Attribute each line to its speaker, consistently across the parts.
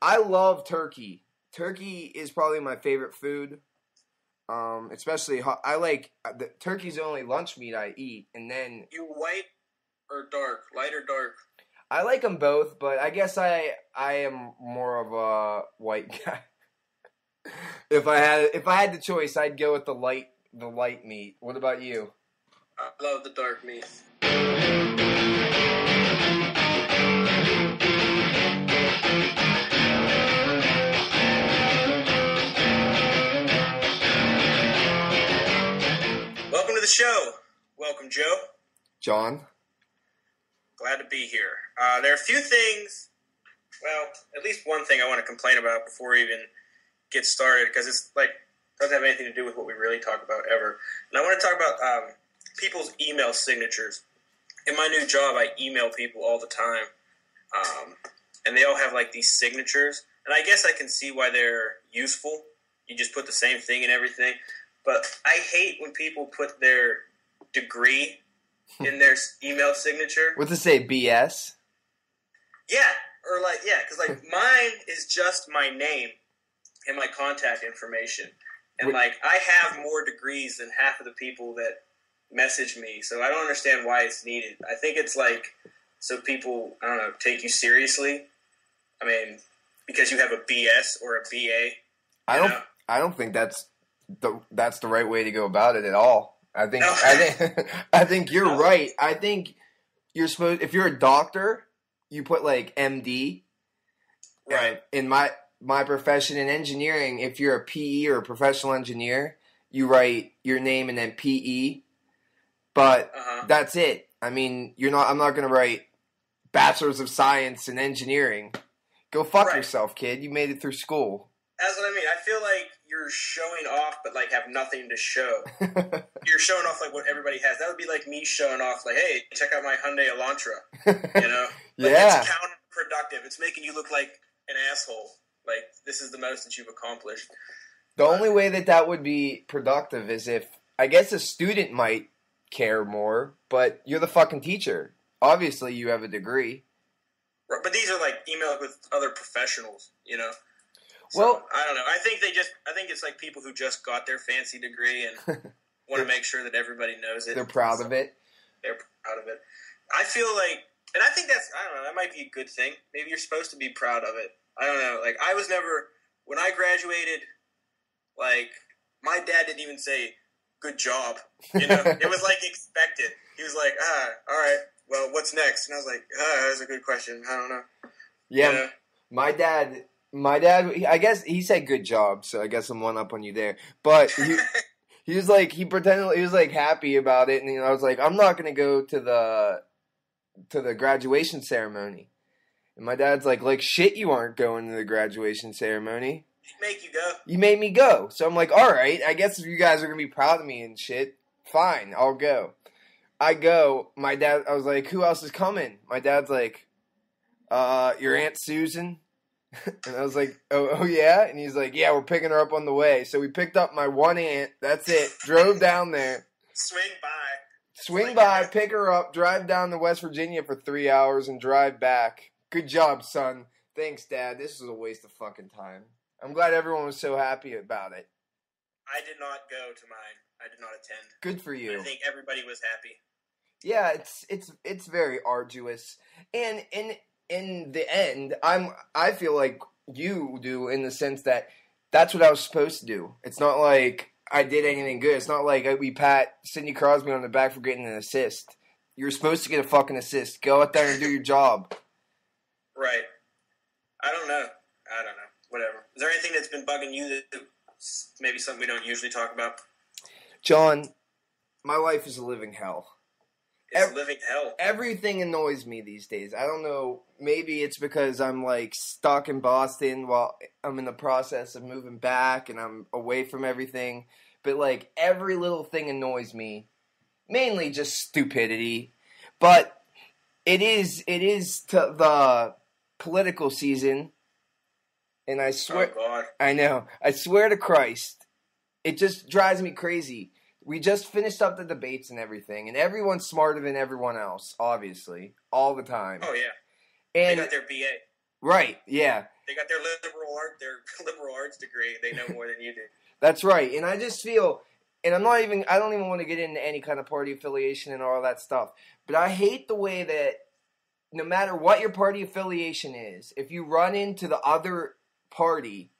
Speaker 1: I love turkey. Turkey is probably my favorite food. Especially hot. I like turkey's the only lunch meat I eat, and then
Speaker 2: You white or dark? Light or dark?
Speaker 1: I like them both, but I guess I am more of a white guy. If I had the choice, I'd go with the light meat. What about you?
Speaker 2: I love the dark meat. Welcome to the show. Welcome, Joe.
Speaker 1: John?
Speaker 2: Glad to be here. There are a few things, well, at least one thing I want to complain about before we even get started, because it's like doesn't have anything to do with what we really talk about ever. And I want to talk about people's email signatures. In my new job, I email people all the time, and they all have like these signatures. And I guess I can see why they're useful. You just put the same thing in everything. But I hate when people put their degree in their email signature.
Speaker 1: What's it say, BS?
Speaker 2: Yeah, or because mine is just my name and my contact information. And I have more degrees than half of the people that message me, so I don't understand why it's needed. I think it's so people, I don't know, take you seriously. I mean, because you have a BS or a BA.
Speaker 1: I don't think that's the right way to go about it at all. I think you're right. I think you're supposed, if you're a doctor, you put MD.
Speaker 2: Right.
Speaker 1: In my profession in engineering, if you're a PE or a professional engineer, you write your name and then PE. But that's it. I mean, I'm not going to write Bachelor's of Science in Engineering. Go fuck yourself, kid. You made it through school.
Speaker 2: That's what I mean. I feel like you're showing off, but have nothing to show. You're showing off what everybody has. That would be like me showing off, hey, check out my Hyundai Elantra. You know?
Speaker 1: Yeah.
Speaker 2: It's counterproductive. It's making you look like an asshole. This is the most that you've accomplished.
Speaker 1: The only way that would be productive is if, I guess a student might care more, but you're the fucking teacher. Obviously, you have a degree.
Speaker 2: Right, but these are emails with other professionals, you know? So,
Speaker 1: well,
Speaker 2: I don't know. I think it's people who just got their fancy degree and want to make sure that everybody knows it.
Speaker 1: They're proud of it.
Speaker 2: They're proud of it. I feel and I think that's, I don't know, that might be a good thing. Maybe you're supposed to be proud of it. I don't know. I was never, when I graduated, my dad didn't even say, good job. You know, it was expected. He was like, all right, well, what's next? And I was like, that's a good question. I don't know.
Speaker 1: Yeah,
Speaker 2: you know?
Speaker 1: My dad, I guess he said good job, so I guess I'm one up on you there. But he was he pretended, he was happy about it, and I was like, I'm not going to go to the graduation ceremony. And my dad's like shit, you aren't going to the graduation ceremony.
Speaker 2: He'd make you go. You
Speaker 1: made me go. So I'm like, all right, I guess if you guys are going to be proud of me and shit, fine, I'll go. I go. My dad, I was like, who else is coming? My dad's like, your Aunt Susan? And I was like, oh yeah? And he's like, yeah, we're picking her up on the way. So we picked up my one aunt, that's it, drove down there. Swing by, pick her up, drive down to West Virginia for 3 hours, and drive back. Good job, son. Thanks, Dad. This was a waste of fucking time. I'm glad everyone was so happy about it.
Speaker 2: I did not go to mine. I did not attend.
Speaker 1: Good for you.
Speaker 2: I think everybody was happy.
Speaker 1: Yeah, it's very arduous. And in the end, I feel like you do, in the sense that that's what I was supposed to do. It's not like I did anything good. It's not like we pat Sidney Crosby on the back for getting an assist. You're supposed to get a fucking assist. Go out there and do your job.
Speaker 2: Right. I don't know. Whatever. Is there anything that's been bugging you that maybe something we don't usually talk about?
Speaker 1: John, my life is a living hell.
Speaker 2: It's living hell.
Speaker 1: Everything annoys me these days. I don't know. Maybe it's because I'm stuck in Boston while I'm in the process of moving back and I'm away from everything. But every little thing annoys me. Mainly just stupidity. But it is to the political season. And I swear,
Speaker 2: oh God.
Speaker 1: I know, I swear to Christ, it just drives me crazy. We just finished up the debates and everything, and everyone's smarter than everyone else, obviously, all the time.
Speaker 2: Oh, yeah.
Speaker 1: And
Speaker 2: they got their BA.
Speaker 1: Right, yeah.
Speaker 2: They got their liberal arts degree. They know more than you do.
Speaker 1: That's right. And I just feel, and I don't even want to get into any kind of party affiliation and all that stuff, but I hate the way that no matter what your party affiliation is, if you run into the other party,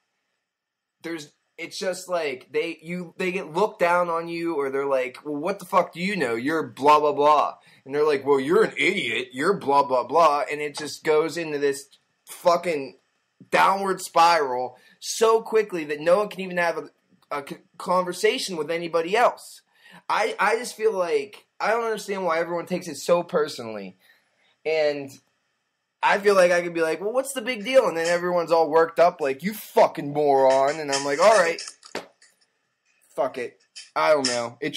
Speaker 1: it's just like they get looked down on you, or they're like, well, what the fuck do you know? You're blah, blah, blah. And they're like, well, you're an idiot. You're blah, blah, blah. And it just goes into this fucking downward spiral so quickly that no one can even have a conversation with anybody else. I just feel like I don't understand why everyone takes it so personally. And I feel like I could be like, well, what's the big deal? And then everyone's all worked up like, you fucking moron. And I'm like, all right, fuck it. I don't know. It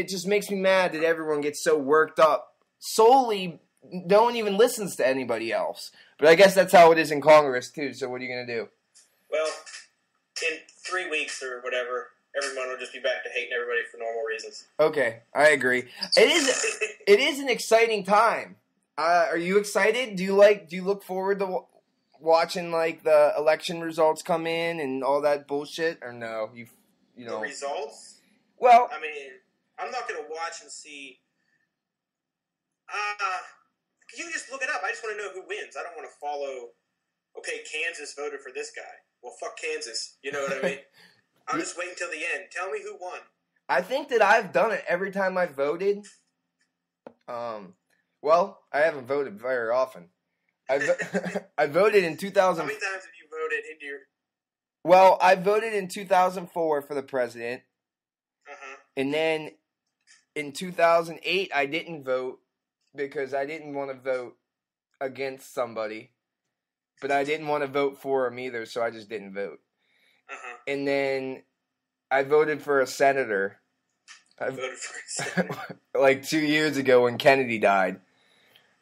Speaker 1: just makes me mad that everyone gets so worked up. Solely, no one even listens to anybody else. But I guess that's how it is in Congress, too. So what are you going to do?
Speaker 2: Well, in 3 weeks or whatever, everyone will just be back to hating everybody for normal reasons.
Speaker 1: Okay, I agree. It is an exciting time. Are you excited? Do you look forward to watching like the election results come in and all that bullshit, or no? You know
Speaker 2: the results.
Speaker 1: Well,
Speaker 2: I mean, I'm not going to watch and see. You can just look it up. I just want to know who wins. I don't want to follow. Okay, Kansas voted for this guy. Well, fuck Kansas. You know what I mean? I'm just waiting till the end. Tell me who won.
Speaker 1: I think that I've done it every time I voted. Well, I haven't voted very often. I voted in 2000.
Speaker 2: How many times have you voted into your...
Speaker 1: Well, I voted in 2004 for the president.
Speaker 2: Uh-huh.
Speaker 1: And then in 2008, I didn't vote because I didn't want to vote against somebody. But I didn't want to vote for him either, so I just didn't vote.
Speaker 2: Uh-huh.
Speaker 1: And then I voted for a senator.
Speaker 2: I voted for a senator?
Speaker 1: Like 2 years ago when Kennedy died.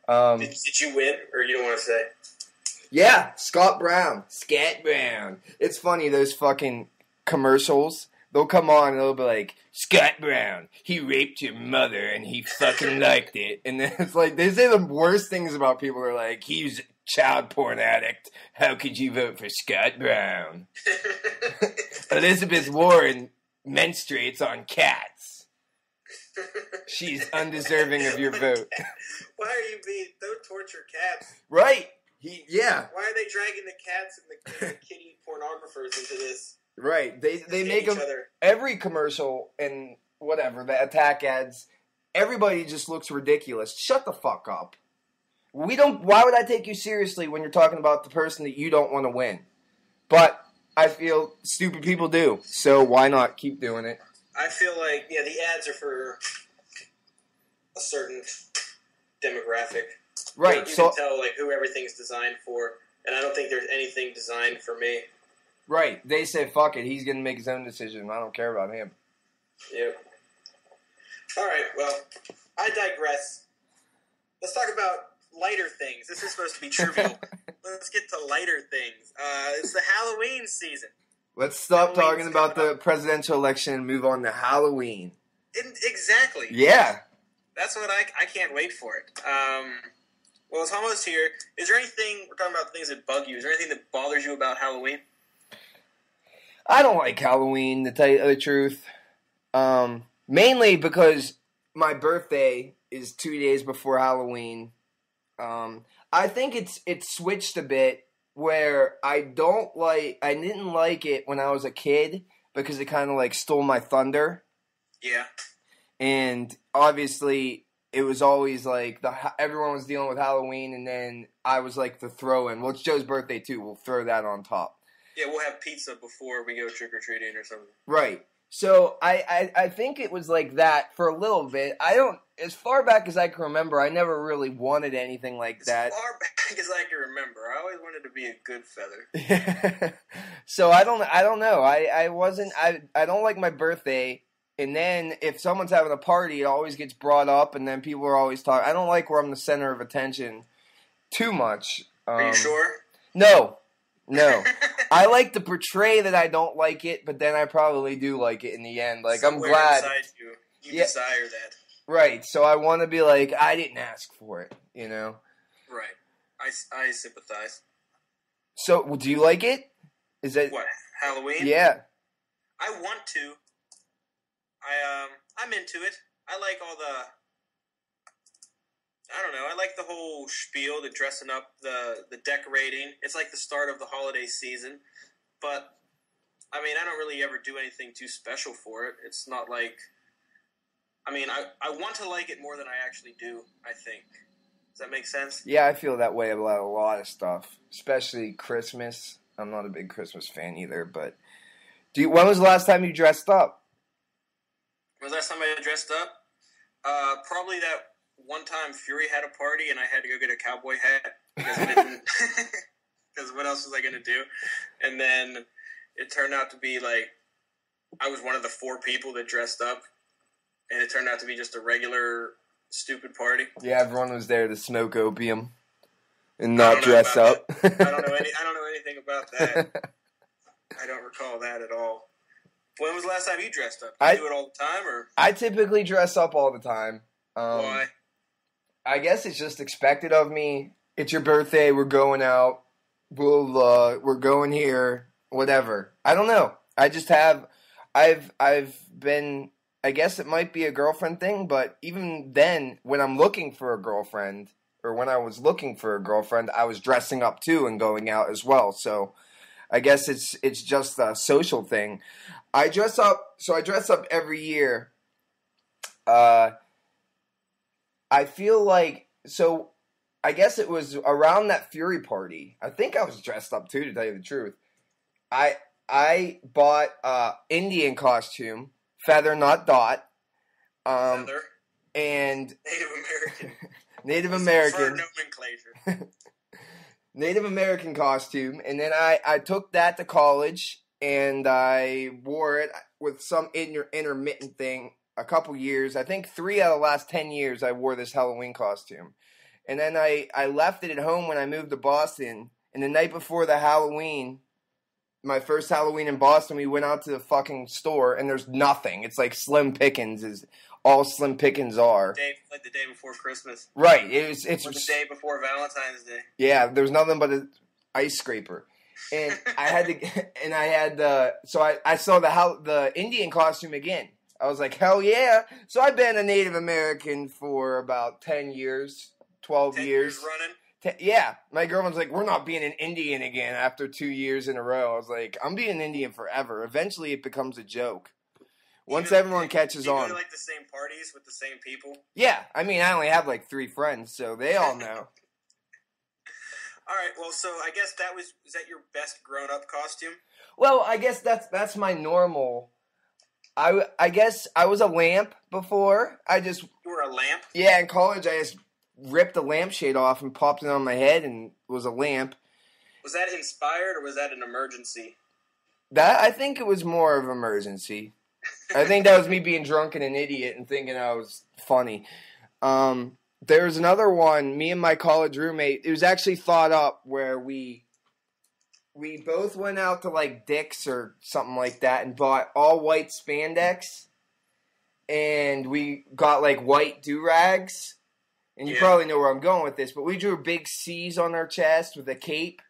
Speaker 2: Did you win, or you don't want to say?
Speaker 1: Yeah, Scott Brown. It's funny, those fucking commercials. They'll come on and they'll be like, Scott Brown, he raped your mother and he fucking liked it. And then it's like, they say the worst things about people. They're like, he's a child porn addict. How could you vote for Scott Brown? Elizabeth Warren menstruates on cats. She's undeserving of your vote.
Speaker 2: Why are you don't torture cats?
Speaker 1: Right. Yeah.
Speaker 2: Why are they dragging the cats and the kitty pornographers into this?
Speaker 1: Right. They make them every commercial and whatever, the attack ads, everybody just looks ridiculous. Shut the fuck up. Why would I take you seriously when you're talking about the person that you don't want to win? But I feel stupid people do. So why not keep doing it?
Speaker 2: I feel like, the ads are for a certain demographic.
Speaker 1: Right.
Speaker 2: You can tell who everything's designed for, and I don't think there's anything designed for me.
Speaker 1: Right. They say, fuck it, he's going to make his own decision. I don't care about him.
Speaker 2: Yep. All right, well, I digress. Let's talk about lighter things. This is supposed to be trivial. Let's get to lighter things. It's the Halloween season.
Speaker 1: Let's stop talking about the presidential election and move on to Halloween.
Speaker 2: Exactly.
Speaker 1: Yeah.
Speaker 2: That's what I can't wait for it. Well, it's almost here. Is there anything, we're talking about things that bug you, is there anything that bothers you about Halloween?
Speaker 1: I don't like Halloween, to tell you the truth. Mainly because my birthday is 2 days before Halloween. I think it's switched a bit where I didn't like it when I was a kid because it kind of stole my thunder.
Speaker 2: Yeah.
Speaker 1: And obviously it was always everyone was dealing with Halloween and then I was the throw-in. Well, it's Joe's birthday too. We'll throw that on top.
Speaker 2: Yeah, we'll have pizza before we go trick-or-treating or something.
Speaker 1: Right. So I think it was like that for a little bit. As far back as I can remember, I never really wanted anything like that.
Speaker 2: As far back as I can remember, I always wanted to be a good feather.
Speaker 1: So I don't know. I don't like my birthday. And then if someone's having a party, it always gets brought up, and then people are always talking. I don't like where I'm the center of attention too much.
Speaker 2: Are you sure?
Speaker 1: No. I like to portray that I don't like it, but then I probably do like it in the end. I'm glad.
Speaker 2: You desire that.
Speaker 1: Right, so I want to be I didn't ask for it,
Speaker 2: Right. I sympathize.
Speaker 1: So, do you like it? Is that
Speaker 2: What, Halloween?
Speaker 1: yeah?
Speaker 2: I want to. I'm into it. I like all the. I don't know. I like the whole spiel, the dressing up, the decorating. It's like the start of the holiday season, but I mean, I don't really ever do anything too special for it. It's not like. I mean, I want to like it more than I actually do. I think. Does that make sense?
Speaker 1: Yeah, I feel that way about a lot of stuff, especially Christmas. I'm not a big Christmas fan either, but when was the last time you dressed up?
Speaker 2: When was the last time I dressed up? Probably that one time Fury had a party and I had to go get a cowboy hat because I didn't. Because what else was I going to do? And then it turned out to be like I was one of the 4 people that dressed up, and it turned out to be just a regular stupid party.
Speaker 1: Yeah, everyone was there to smoke opium and not dress up.
Speaker 2: I don't know anything about that. I don't recall that at all. When was the last time you dressed up? Do you do it all the time, or?
Speaker 1: I typically dress up all the time.
Speaker 2: Why?
Speaker 1: I guess it's just expected of me. It's your birthday. We're going out. We're going here. Whatever. I don't know. I just have. I've been. I guess it might be a girlfriend thing, but even then, when I'm looking for a girlfriend, or when I was looking for a girlfriend, I was dressing up too and going out as well. So I guess it's just a social thing. I dress up. So I dress up every year. I feel like so. I guess it was around that Fury party. I think I was dressed up too, to tell you the truth. I bought Indian costume. Feather, not dot.
Speaker 2: Feather.
Speaker 1: And
Speaker 2: Native American.
Speaker 1: Native American.
Speaker 2: Nomenclature.
Speaker 1: Native American costume. And then I took that to college and I wore it with some intermittent thing a couple years. I think 3 out of the last 10 years I wore this Halloween costume. And then I left it at home when I moved to Boston. And the night before the Halloween, my first Halloween in Boston, we went out to the fucking store, and there's nothing. It's like Slim Pickens is all Slim Pickens are.
Speaker 2: Like the day before Christmas.
Speaker 1: Right. It's
Speaker 2: the day before Valentine's Day.
Speaker 1: Yeah, there was nothing but an ice scraper. And I saw the Indian costume again. I was like, hell yeah. So I've been a Native American for about 10 years, 12
Speaker 2: 10
Speaker 1: years.
Speaker 2: running?
Speaker 1: Yeah, my girlfriend's like, we're not being an Indian again after 2 years in a row. I was like, I'm being an Indian forever. Eventually, it becomes a joke. Once everyone catches on.
Speaker 2: Do you go to like the same parties with the same people?
Speaker 1: Yeah, I mean, I only have like 3 friends, so they all know.
Speaker 2: All right, well, so I guess is that your best grown-up costume?
Speaker 1: Well, I guess that's my normal. I guess I was a lamp before.
Speaker 2: You were a lamp?
Speaker 1: Yeah, in college, I just ripped a lampshade off and popped it on my head and was a lamp.
Speaker 2: Was that inspired or was that an emergency?
Speaker 1: I think it was more of an emergency. I think that was me being drunk and an idiot and thinking I was funny. There's another one, me and my college roommate, it was actually thought up where we both went out to like Dick's or something like that and bought all white spandex. And we got like white do-rags. And you probably know where I'm going with this, but we drew big C's on our chest with a cape,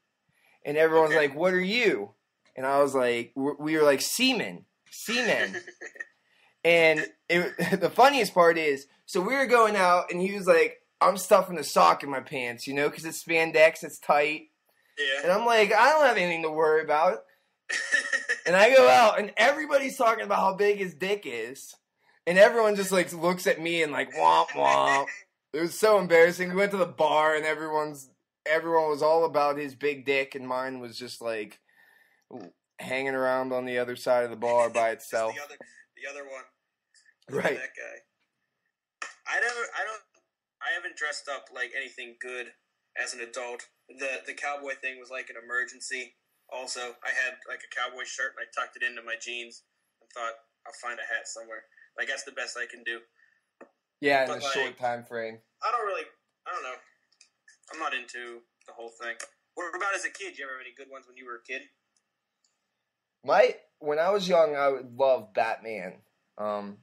Speaker 1: and everyone's like, what are you? And I was like, we were like, seamen. And the funniest part is, so we were going out, and he was like, I'm stuffing a sock in my pants, because it's spandex, it's tight.
Speaker 2: Yeah.
Speaker 1: And I'm like, I don't have anything to worry about. And I go out, and everybody's talking about how big his dick is. And everyone just like looks at me and like, womp, womp. It was so embarrassing. We went to the bar and everyone was all about his big dick, and mine was just like hanging around on the other side of the bar by itself.
Speaker 2: the other one.
Speaker 1: Right.
Speaker 2: That guy. I haven't dressed up like anything good as an adult. The cowboy thing was like an emergency. Also, I had like a cowboy shirt and I tucked it into my jeans and thought I'll find a hat somewhere. Like that's the best I can do.
Speaker 1: Yeah, in a short time frame.
Speaker 2: I don't know. I'm not into the whole thing. What about as a kid? Did you ever have any good ones when you were a kid?
Speaker 1: When I was young, I would love Batman.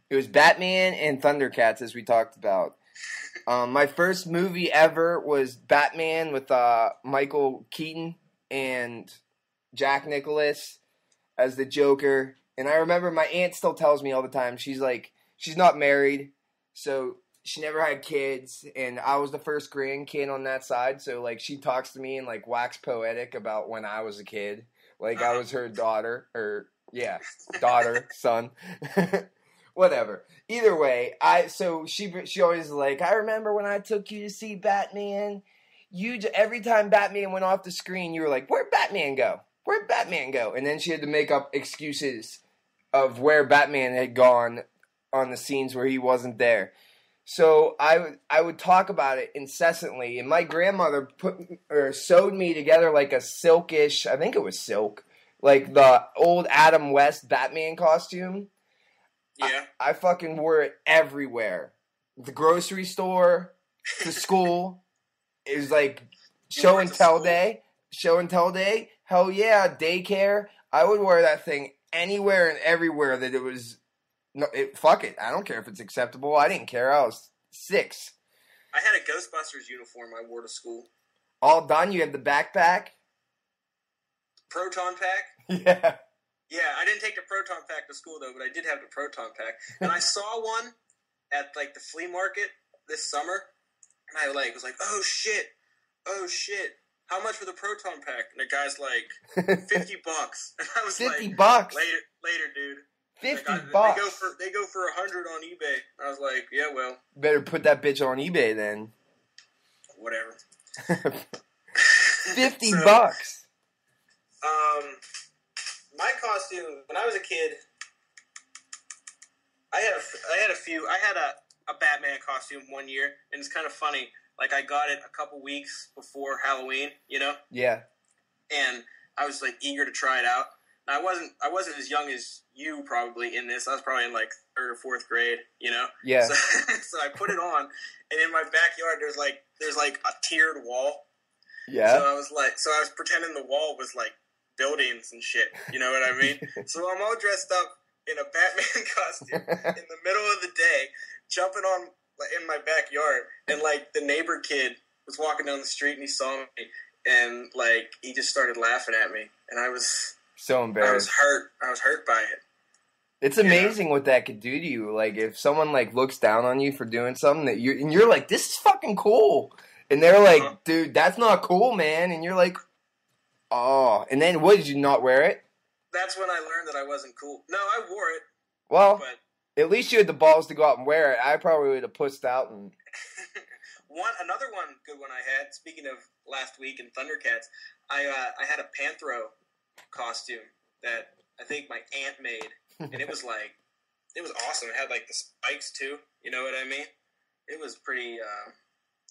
Speaker 1: It was Batman and Thundercats, as we talked about. My first movie ever was Batman with Michael Keaton, and Jack Nicklaus as the Joker. And I remember my aunt still tells me all the time, she's like, she's not married, so she never had kids, and I was the first grandkid on that side, so, like, she talks to me and, like, wax poetic about when I was a kid. Like, I was her daughter, or, yeah, daughter, son. Whatever. Either way, so she always like, I remember when I took you to see Batman, every time Batman went off the screen, you were like, where'd Batman go? Where'd Batman go? And then she had to make up excuses of where Batman had gone on the scenes where he wasn't there. So I would talk about it incessantly, and my grandmother sewed me together like a silkish, I think it was silk, like the old Adam West Batman costume.
Speaker 2: Yeah.
Speaker 1: I fucking wore it everywhere. The grocery store, to school. It was like show and tell day. Show and tell day. Hell yeah, daycare. I would wear that thing anywhere and everywhere that it was. No, fuck it. I don't care if it's acceptable. I didn't care. I was 6.
Speaker 2: I had a Ghostbusters uniform I wore to school.
Speaker 1: All done? You had the backpack?
Speaker 2: Proton pack?
Speaker 1: Yeah.
Speaker 2: Yeah, I didn't take the Proton pack to school, though, but I did have the Proton pack. And I saw one at, like, the flea market this summer, and I, like, was like, oh, shit. How much for the Proton pack? And the guy's like, $50. And I was like,
Speaker 1: $50?
Speaker 2: Later, dude.
Speaker 1: $50.
Speaker 2: Like, they go for $100 on eBay. I was like, yeah, well.
Speaker 1: Better put that bitch on eBay then.
Speaker 2: Whatever.
Speaker 1: $50.
Speaker 2: My costume when I was a kid, I had a Batman costume one year, and it's kind of funny. Like, I got it a couple weeks before Halloween, you know?
Speaker 1: Yeah.
Speaker 2: And I was like eager to try it out. I wasn't as young as you probably in this. I was probably in like 3rd or 4th grade, you know?
Speaker 1: Yeah.
Speaker 2: So I put it on, and in my backyard there's like a tiered wall.
Speaker 1: Yeah.
Speaker 2: So I was pretending the wall was like buildings and shit. You know what I mean? So I'm all dressed up in a Batman costume in the middle of the day, jumping on in my backyard, and like the neighbor kid was walking down the street and he saw me, and like he just started laughing at me, and I was
Speaker 1: so embarrassed.
Speaker 2: I was hurt by it.
Speaker 1: It's amazing what that could do to you. Like, if someone like looks down on you for doing something that you're like, this is fucking cool, and they're like, dude, that's not cool, man, and you're like, oh, and then what, did you not wear it?
Speaker 2: That's when I learned that I wasn't cool. No, I wore it.
Speaker 1: Well,
Speaker 2: but
Speaker 1: at least you had the balls to go out and wear it. I probably would have pussed out and.
Speaker 2: Another good one I had. Speaking of last week in Thundercats, I had a Panthro costume that I think my aunt made, and it was awesome. It had like the spikes too. You know what I mean? It was pretty.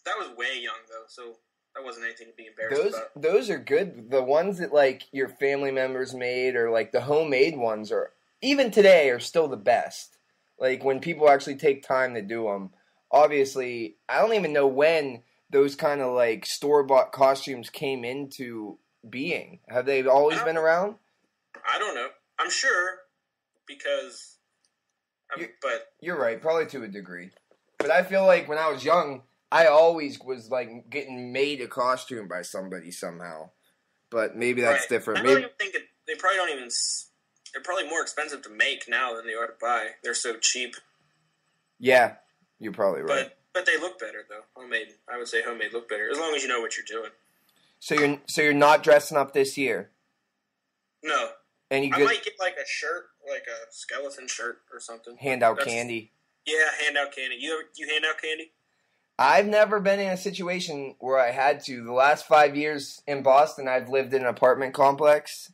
Speaker 2: That was way young though, so that wasn't anything to be embarrassed about.
Speaker 1: Those are good. The ones that like your family members made, or like the homemade ones, are even today are still the best. Like when people actually take time to do them. Obviously, I don't even know when those kind of like store-bought costumes came into being. Have they always been around?
Speaker 2: I don't know. I'm sure because, but
Speaker 1: you're right, probably to a degree. But I feel like when I was young, I always was like getting made a costume by somebody somehow. But maybe that's different.
Speaker 2: I don't even think they probably don't even. They're probably more expensive to make now than they are to buy. They're so cheap.
Speaker 1: Yeah. You're probably right.
Speaker 2: But they look better though. Homemade, I would say homemade look better as long as you know what you're doing.
Speaker 1: So you're not dressing up this year?
Speaker 2: No. I might get like a shirt, like a skeleton shirt or something.
Speaker 1: Hand out candy.
Speaker 2: Yeah, hand out candy. You hand out candy?
Speaker 1: I've never been in a situation where I had to. The last 5 years in Boston, I've lived in an apartment complex,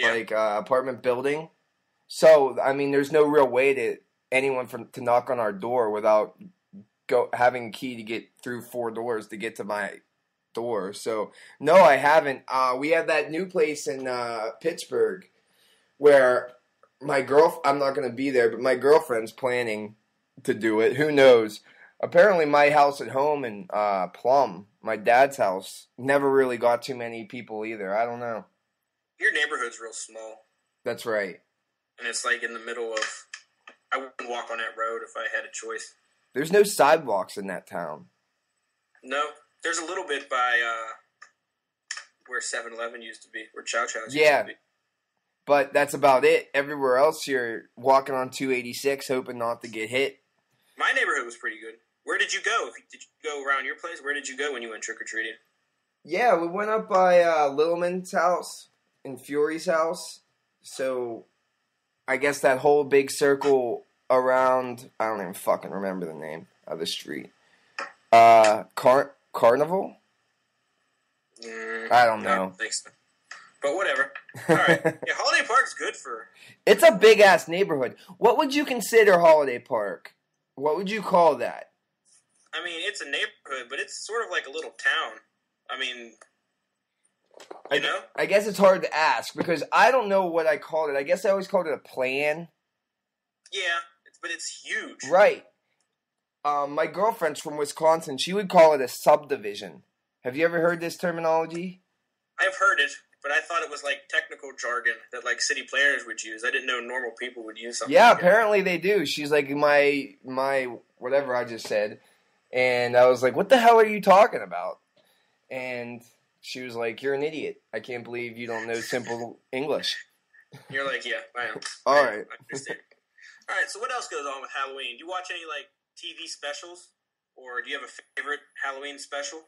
Speaker 1: like apartment building. So I mean, there's no real way to. Anyone to knock on our door without having a key to get through 4 doors to get to my door. So, no, I haven't. We have that new place in Pittsburgh where I'm not going to be there, but my girlfriend's planning to do it. Who knows? Apparently my house at home in Plum, my dad's house, never really got too many people either. I don't know.
Speaker 2: Your neighborhood's real small.
Speaker 1: That's right.
Speaker 2: And it's like in the middle of... I wouldn't walk on that road if I had a choice.
Speaker 1: There's no sidewalks in that town.
Speaker 2: No. There's a little bit by where 7-Eleven used to be, where Chow Chow's
Speaker 1: Yeah.
Speaker 2: used to be.
Speaker 1: But that's about it. Everywhere else, you're walking on 286, hoping not to get hit.
Speaker 2: My neighborhood was pretty good. Where did you go? Did you go around your place? Where did you go when you went trick-or-treating?
Speaker 1: Yeah, we went up by Littleman's house and Fury's house. So I guess that whole big circle around, I don't even fucking remember the name of the street. Carnival? I don't know.
Speaker 2: I don't think so. But whatever. All right. Yeah, Holiday Park's good for...
Speaker 1: It's a big-ass neighborhood. What would you consider Holiday Park? What would you call that?
Speaker 2: I mean, it's a neighborhood, but it's sort of like a little town. I mean, you know?
Speaker 1: I guess it's hard to ask because I don't know what I called it. I guess I always called it a plan.
Speaker 2: Yeah, but it's huge.
Speaker 1: Right. My girlfriend's from Wisconsin. She would call it a subdivision. Have you ever heard this terminology?
Speaker 2: I've heard it, but I thought it was like technical jargon that like city planners would use. I didn't know normal people would use something.
Speaker 1: Yeah,
Speaker 2: like
Speaker 1: apparently they do. She's like, my whatever I just said. And I was like, what the hell are you talking about? And she was like, you're an idiot. I can't believe you don't know simple English.
Speaker 2: You're like, yeah, I am.
Speaker 1: All right.
Speaker 2: I understand. All right, so what else goes on with Halloween? Do you watch any like TV specials? Or do you have a favorite Halloween special?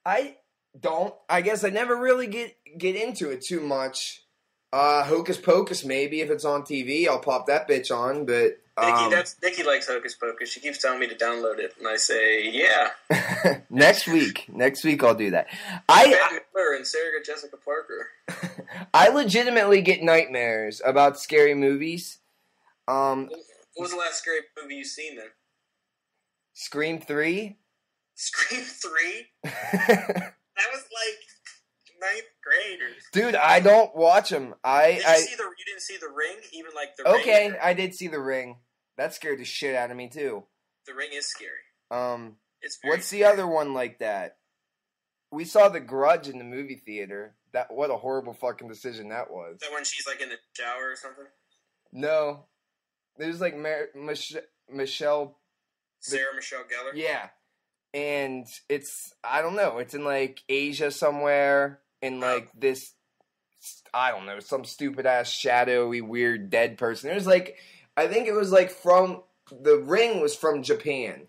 Speaker 1: I don't. I guess I never really get into it too much. Hocus Pocus, maybe if it's on TV, I'll pop that bitch on. But
Speaker 2: Nikki likes Hocus Pocus. She keeps telling me to download it, and I say, yeah.
Speaker 1: next week I'll do that.
Speaker 2: Bette Midler and Sarah Jessica Parker.
Speaker 1: I legitimately get nightmares about scary movies.
Speaker 2: What was the last scary movie you've seen then?
Speaker 1: Scream 3.
Speaker 2: Scream 3? That was like 9th grade.
Speaker 1: Dude, I don't watch them. You
Speaker 2: didn't see The Ring? Even like The Ring?
Speaker 1: Okay, I did see The Ring. That scared the shit out of me too.
Speaker 2: The Ring is scary.
Speaker 1: What's the other one like that? We saw The Grudge in the movie theater. What a horrible fucking decision that was.
Speaker 2: Is that when she's like in the shower or something?
Speaker 1: No. It was like Michelle...
Speaker 2: Sarah Michelle Gellar?
Speaker 1: Yeah. And it's, I don't know, it's in like Asia somewhere, in like this, I don't know, some stupid ass shadowy weird dead person. It was like, I think it was like The Ring was from Japan.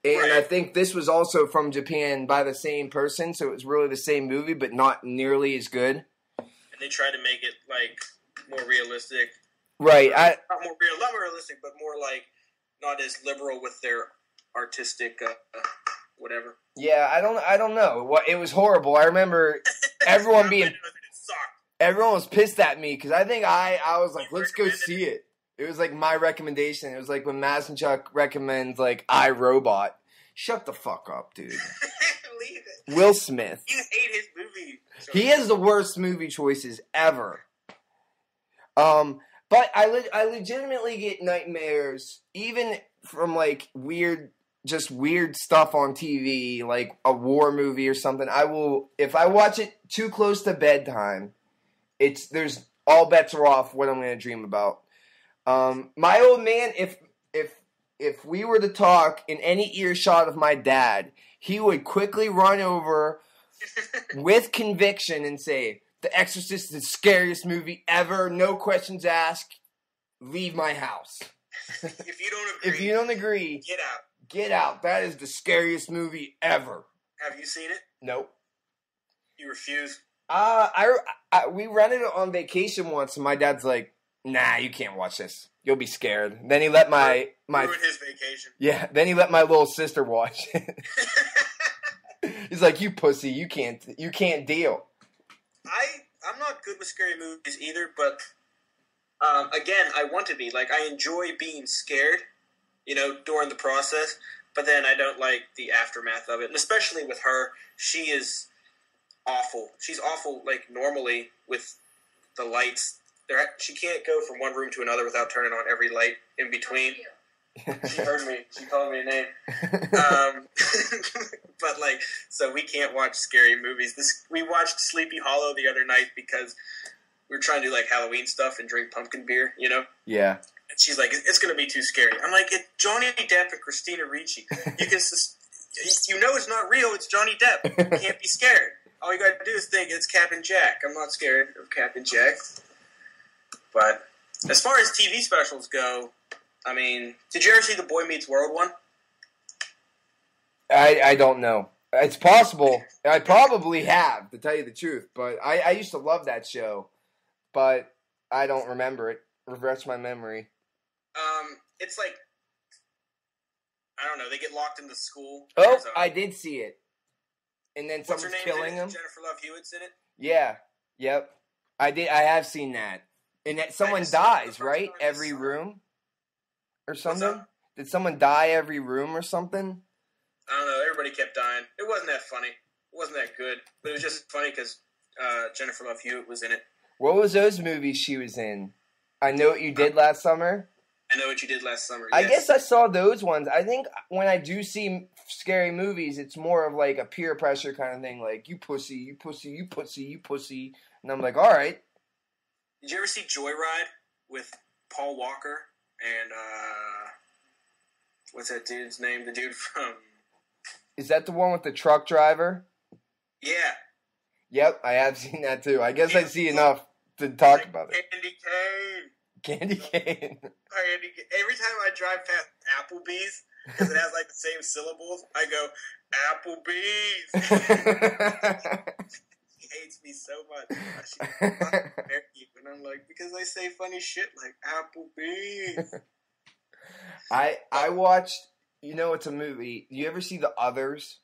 Speaker 1: And
Speaker 2: right.
Speaker 1: I think this was also from Japan by the same person, so it was really the same movie, but not nearly as good.
Speaker 2: And they tried to make it like more realistic.
Speaker 1: Right.
Speaker 2: Not more realistic, but more like not as liberal with their artistic whatever.
Speaker 1: Yeah, I don't know. It was horrible. I remember everyone everyone was pissed at me because I think I was like, let's go see it. It was like my recommendation. It was like when Masinchuk recommends like iRobot. Shut the fuck up, dude.
Speaker 2: Leave it.
Speaker 1: Will Smith.
Speaker 2: You hate his movie.
Speaker 1: He has the worst movie choices ever. But I legitimately get nightmares even from like weird stuff on TV, like a war movie or something. If I watch it too close to bedtime, there's all bets are off what I'm going to dream about. My old man, if we were to talk in any earshot of my dad, he would quickly run over with conviction and say, The Exorcist is the scariest movie ever. No questions asked. Leave my house.
Speaker 2: If you don't agree,
Speaker 1: get out. Get out. That is the scariest movie ever.
Speaker 2: Have you seen it?
Speaker 1: Nope.
Speaker 2: You refuse?
Speaker 1: We rented it on vacation once, and my dad's like, nah, you can't watch this. You'll be scared. Then he let my
Speaker 2: ruin his vacation.
Speaker 1: Yeah, then he let my little sister watch it. He's like, you pussy, you can't deal.
Speaker 2: I'm not good with scary movies either, but again, I want to be. Like, I enjoy being scared, during the process, but then I don't like the aftermath of it. And especially with her, she is awful. She's awful, like, normally with the lights. She can't go from one room to another without turning on every light in between. She heard me. She called me a name. But, like, so we can't watch scary movies. We watched Sleepy Hollow the other night because we were trying to do, like, Halloween stuff and drink pumpkin beer,
Speaker 1: Yeah.
Speaker 2: And she's like, it's going to be too scary. I'm like, it's Johnny Depp and Christina Ricci. You can, it's not real. It's Johnny Depp. You can't be scared. All you gotta do is think it's Captain Jack. I'm not scared of Captain Jack. But as far as TV specials go, I mean, did you ever see the Boy Meets World one?
Speaker 1: I don't know. It's possible. I probably have, to tell you the truth. But I used to love that show. But I don't remember it. Refresh my memory.
Speaker 2: It's like, I don't know, they get locked in the school.
Speaker 1: Oh, I did see it. And then
Speaker 2: what's her
Speaker 1: someone's
Speaker 2: name?
Speaker 1: killing him.
Speaker 2: Jennifer Love Hewitt's in it?
Speaker 1: Yeah. Yep. I have seen that. And that someone dies, right? Every room? Or something? Did someone die every room or something?
Speaker 2: I don't know. Everybody kept dying. It wasn't that funny. It wasn't that good. But it was just funny because Jennifer Love Hewitt was in it.
Speaker 1: What was those movies she was in? I Know What You Did Last Summer?
Speaker 2: I Know What You Did Last Summer,
Speaker 1: I
Speaker 2: yes.
Speaker 1: guess I saw those ones. I think when I do see scary movies, it's more of like a peer pressure kind of thing. Like, you pussy, you pussy, you pussy, you pussy. And I'm like, all right.
Speaker 2: Did you ever see Joyride with Paul Walker and, what's that dude's name? The dude from...
Speaker 1: Is that the one with the truck driver?
Speaker 2: Yeah.
Speaker 1: Yep, I have seen that too. I guess I see enough to talk about it.
Speaker 2: Candy cane.
Speaker 1: Candy cane.
Speaker 2: Every time I drive past Applebee's, because it has like the same syllables, I go, Applebee's. He hates me so much. And I'm like, because I say funny shit like Applebee's.
Speaker 1: I watched, you know, it's a movie. You ever see The Others?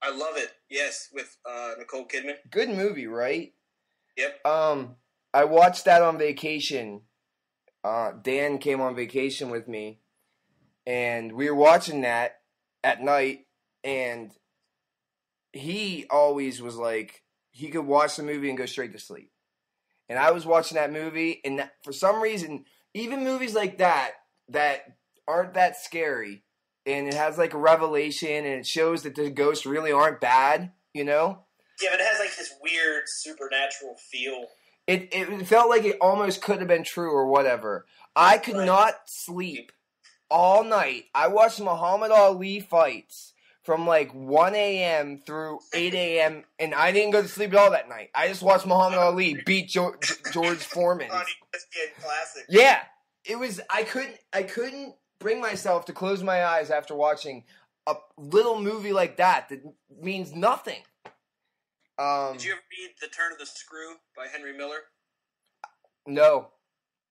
Speaker 2: I love it. Yes, with Nicole Kidman.
Speaker 1: Good movie, right?
Speaker 2: Yep.
Speaker 1: I watched that on vacation. Dan came on vacation with me, and we were watching that at night, and he always was like, he could watch the movie and go straight to sleep. And I was watching that movie, and for some reason, even movies like that aren't that scary, and it has like a revelation, and it shows that the ghosts really aren't bad, you know?
Speaker 2: Yeah, but it has like this weird supernatural feel.
Speaker 1: It felt like it almost could have been true or whatever. I could not sleep all night. I watched Muhammad Ali fights from like 1 a.m. through 8 a.m. and I didn't go to sleep at all that night. I just watched Muhammad Ali beat George Foreman.
Speaker 2: Classic.
Speaker 1: Yeah, it was. I couldn't bring myself to close my eyes after watching a little movie like that means nothing.
Speaker 2: Did you ever read The Turn of the Screw by Henry Miller?
Speaker 1: No,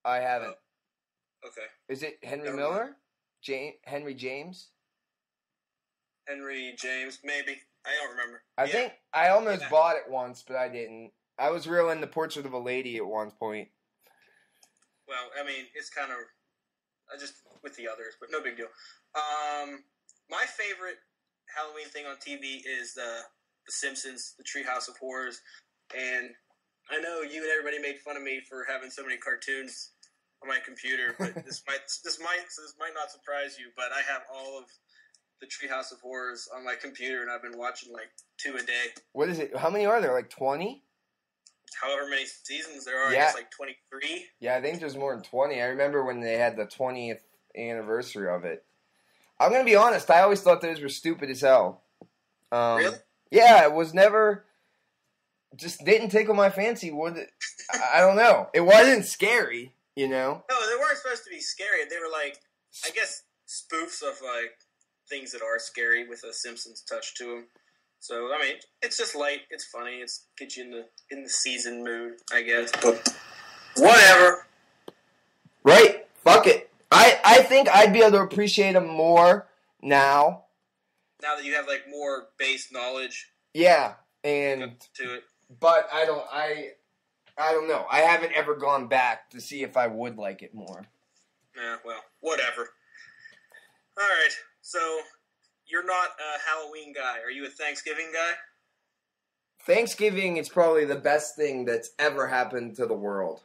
Speaker 1: I haven't.
Speaker 2: Oh, okay.
Speaker 1: Is it Henry Miller? Henry James?
Speaker 2: Henry James, maybe. I don't remember.
Speaker 1: I think I almost bought it once, but I didn't. I was real into Portrait of a Lady at one point.
Speaker 2: Well, I mean, it's kind of just with the others, but no big deal. My favorite Halloween thing on TV is The Simpsons, The Treehouse of Horrors, and I know you and everybody made fun of me for having so many cartoons on my computer, but this might not surprise you, but I have all of The Treehouse of Horrors on my computer, and I've been watching like 2 a day.
Speaker 1: What is it? How many are there? Like 20?
Speaker 2: However many seasons there are,
Speaker 1: Yeah.
Speaker 2: I guess like 23.
Speaker 1: Yeah, I think there's more than 20. I remember when they had the 20th anniversary of it. I'm going to be honest, I always thought those were stupid as hell.
Speaker 2: Really?
Speaker 1: Yeah, it was never, just didn't tickle my fancy. I don't know. It wasn't scary, you know?
Speaker 2: No, they weren't supposed to be scary. They were like, I guess, spoofs of like things that are scary with a Simpsons touch to them. So, I mean, it's just light. It's funny. It's gets you in the season mood, I guess. But whatever.
Speaker 1: Right? Fuck it. I think I'd be able to appreciate them more now.
Speaker 2: Now that you have like more base knowledge.
Speaker 1: Yeah, and
Speaker 2: to it. But
Speaker 1: I don't know. I haven't ever gone back to see if I would like it more.
Speaker 2: Yeah, well, whatever. All right. So you're not a Halloween guy. Are you a Thanksgiving guy?
Speaker 1: Thanksgiving is probably the best thing that's ever happened to the world.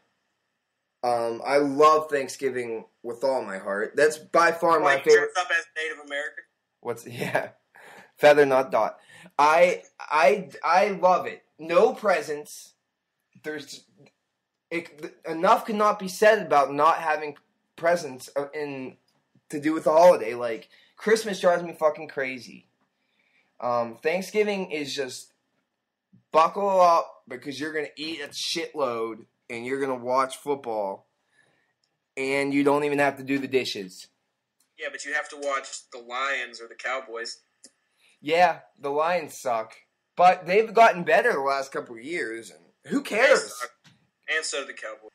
Speaker 1: I love Thanksgiving with all my heart. That's by far my favorite.
Speaker 2: Dressed up as Native American?
Speaker 1: Feather not dot. I love it. No presents. Enough cannot be said about not having presents to do with the holiday. Like, Christmas drives me fucking crazy. Thanksgiving is just buckle up because you're going to eat a shitload and you're going to watch football and you don't even have to do the dishes.
Speaker 2: Yeah, but you have to watch the Lions or the Cowboys.
Speaker 1: Yeah, the Lions suck. But they've gotten better the last couple of years. And who cares?
Speaker 2: And so do the Cowboys.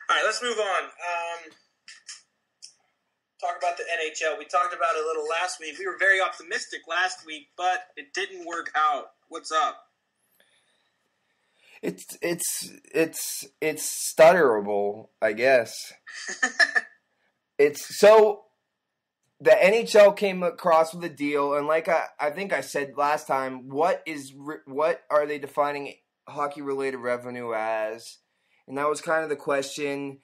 Speaker 2: All right, let's move on. Talk about the NHL. We talked about it a little last week. We were very optimistic last week, but it didn't work out. What's up?
Speaker 1: It's stutterable, I guess. It's so the NHL came across with a deal, and like I think I said last time, what are they defining hockey related revenue as? And that was kind of the question.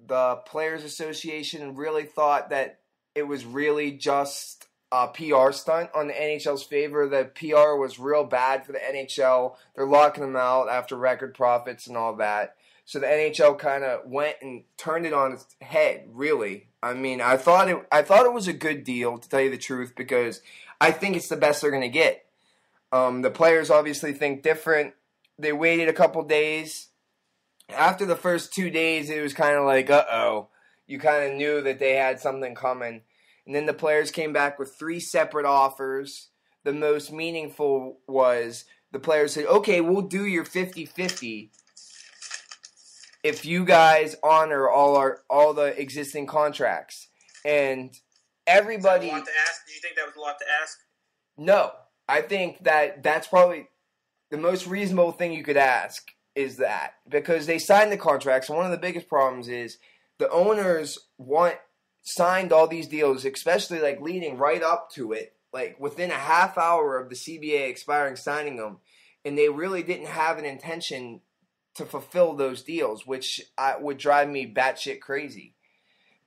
Speaker 1: The Players Association really thought that it was really just a PR stunt on the NHL's favor. The PR was real bad for the NHL. They're locking them out after record profits and all that. So the NHL kind of went and turned it on its head, really. I mean, I thought it was a good deal, to tell you the truth, because I think it's the best they're going to get. The players obviously think different. They waited a couple days. After the first 2 days, it was kind of like, uh-oh. You kind of knew that they had something coming. And then the players came back with 3 separate offers. The most meaningful was the players said, okay, we'll do your 50-50 if you guys honor all the existing contracts. And everybody...
Speaker 2: Is that a lot to ask? Did you think that was a lot to ask?
Speaker 1: No. I think that's probably the most reasonable thing you could ask. Is that because they signed the contracts, and one of the biggest problems is the owners signed all these deals, especially like leading right up to it, like within a half hour of the CBA expiring, signing them, and they really didn't have an intention to fulfill those deals, which would drive me batshit crazy.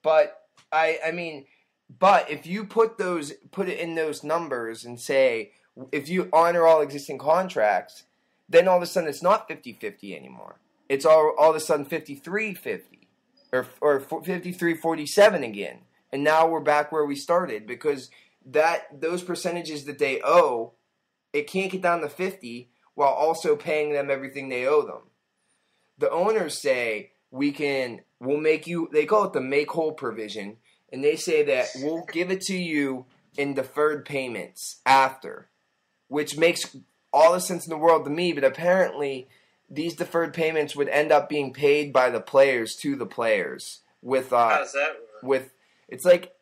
Speaker 1: But but if you put it in those numbers and say if you honor all existing contracts, then all of a sudden it's not 50-50 anymore. It's all of a sudden 53-50 or 53-47 again. And now we're back where we started because those percentages that they owe, it can't get down to 50 while also paying them everything they owe them. The owners say we'll make you, they call it the make whole provision, and they say that we'll give it to you in deferred payments after, which makes all the sense in the world to me, but apparently these deferred payments would end up being paid by the players to the players with
Speaker 2: how does that work?
Speaker 1: It's like,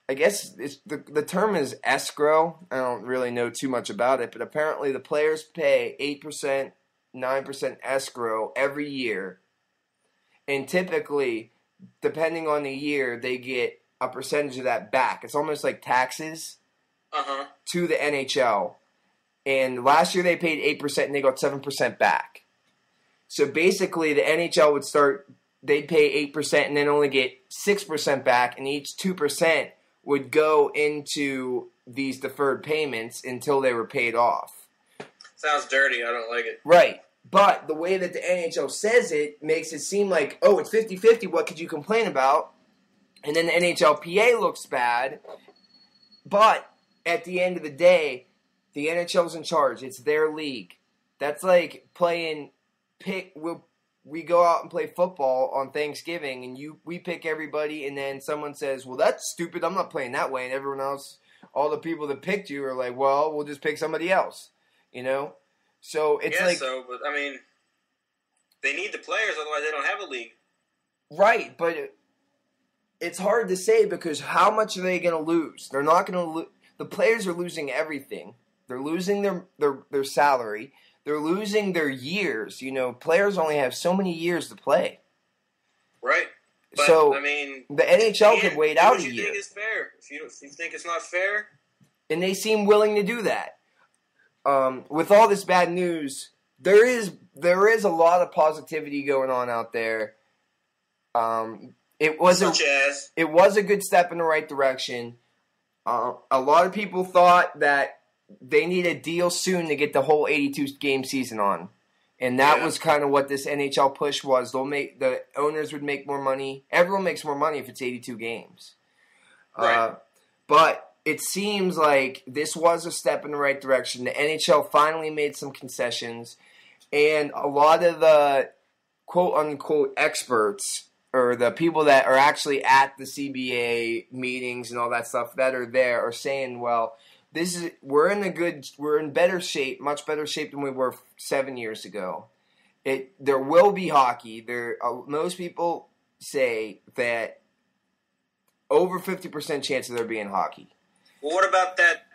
Speaker 1: I guess the term is escrow. I don't really know too much about it, but apparently the players pay 8%, 9% escrow every year, and typically, depending on the year, they get a percentage of that back. It's almost like taxes to the NHL. And last year they paid 8% and they got 7% back. So basically the NHL they'd pay 8% and then only get 6% back, and each 2% would go into these deferred payments until they were paid off.
Speaker 2: Sounds dirty. I don't like it.
Speaker 1: Right. But the way that the NHL says it makes it seem like, oh, it's 50-50, what could you complain about? And then the NHLPA looks bad. But at the end of the day, the NHL's in charge. It's their league. That's like we go out and play football on Thanksgiving, and we pick everybody, and then someone says, well, that's stupid, I'm not playing that way, and everyone else, all the people that picked you are like, well, we'll just pick somebody else, you know? So it's
Speaker 2: but I mean, they need the players, otherwise they don't have a league. Right,
Speaker 1: but it's hard to say because how much are they going to lose? They're not going to lose. The players are losing everything. They're losing their salary. They're losing their years. You know, players only have so many years to play.
Speaker 2: Right. But,
Speaker 1: so,
Speaker 2: I mean,
Speaker 1: the NHL could wait out a year.
Speaker 2: What you think is fair? If you think it's not fair?
Speaker 1: And they seem willing to do that. With all this bad news, there is a lot of positivity going on out there. It was a good step in the right direction. A lot of people thought that they need a deal soon to get the whole 82-game season on. And that was kind of what this NHL push was. The owners would make more money. Everyone makes more money if it's 82 games.
Speaker 2: Right.
Speaker 1: But it seems like this was a step in the right direction. The NHL finally made some concessions, and a lot of the quote-unquote experts, or the people that are actually at the CBA meetings and all that stuff that are there, are saying, well, we're in better shape, much better shape than we were 7 years ago. There will be hockey. Most people say that over 50% chance of there being hockey.
Speaker 2: Well, what about that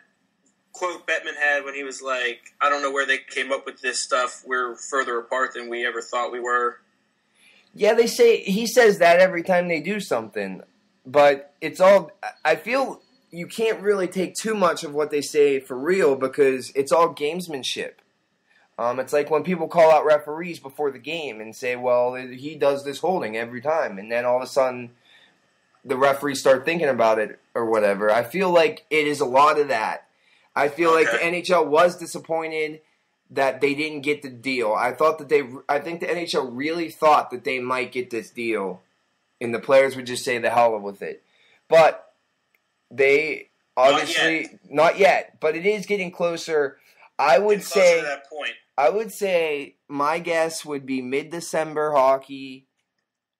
Speaker 2: quote Bettman had when he was like, I don't know where they came up with this stuff. We're further apart than we ever thought we were.
Speaker 1: Yeah, he says that every time they do something. But I feel you can't really take too much of what they say for real because it's all gamesmanship. It's like when people call out referees before the game and say, well, he does this holding every time. And then all of a sudden the referees start thinking about it or whatever. I feel like it is a lot of that. I feel like the NHL was disappointed that they didn't get the deal. I think the NHL really thought that they might get this deal, and the players would just say the hell with it. But they obviously not yet. But it is getting closer. I would say
Speaker 2: to that point.
Speaker 1: I would say my guess would be mid-December hockey,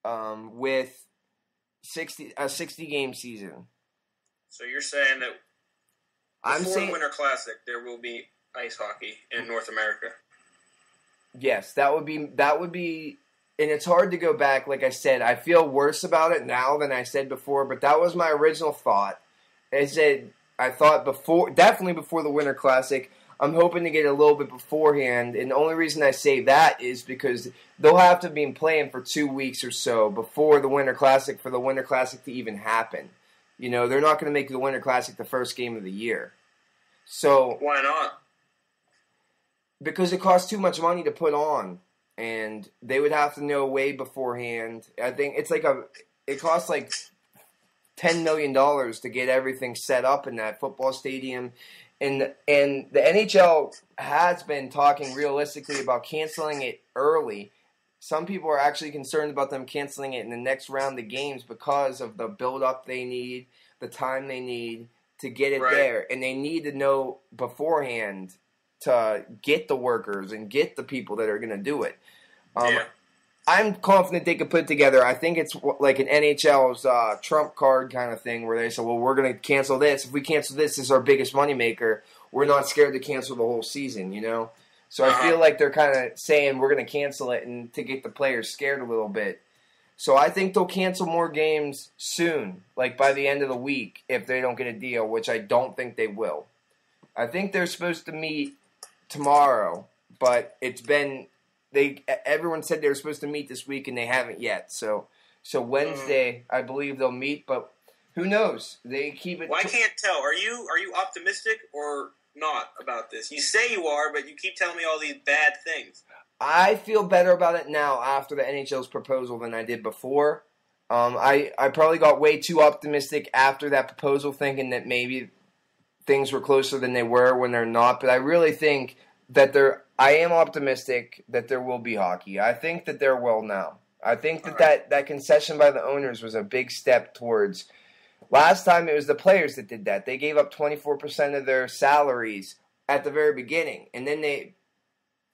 Speaker 1: with a 60-game season.
Speaker 2: So you're saying that before the Winter Classic, there will be ice hockey in North America.
Speaker 1: Yes, that would be, and it's hard to go back. Like I said, I feel worse about it now than I said before, but that was my original thought. I thought definitely before the Winter Classic. I'm hoping to get a little bit beforehand, and the only reason I say that is because they'll have to be playing for 2 weeks or so before the Winter Classic for the Winter Classic to even happen. You know, they're not going to make the Winter Classic the first game of the year. So
Speaker 2: why not?
Speaker 1: Because it costs too much money to put on, and they would have to know way beforehand. I think it costs like $10 million to get everything set up in that football stadium. And the NHL has been talking realistically about canceling it early. Some people are actually concerned about them canceling it in the next round of games because of the build-up they need, the time they need to get it there. And they need to know beforehand to get the workers and get the people that are going to do it. I'm confident they could put it together. I think it's like an NHL's trump card kind of thing where they say, well, we're going to cancel this. If we cancel this is our biggest moneymaker. We're not scared to cancel the whole season, you know? So I feel like they're kind of saying we're going to cancel it and to get the players scared a little bit. So I think they'll cancel more games soon, like by the end of the week, if they don't get a deal, which I don't think they will. I think they're supposed to meet tomorrow, but everyone said they were supposed to meet this week, and they haven't yet. So Wednesday, I believe they'll meet, but who knows? They keep it.
Speaker 2: Well, I can't tell. Are you optimistic or not about this? You say you are, but you keep telling me all these bad things.
Speaker 1: I feel better about it now after the NHL's proposal than I did before. I probably got way too optimistic after that proposal, thinking that maybe things were closer than they were when they're not. But I really think that I am optimistic that there will be hockey. I think that there will now. I think that concession by the owners was a big step towards. Last time it was the players that did that. They gave up 24% of their salaries at the very beginning, and then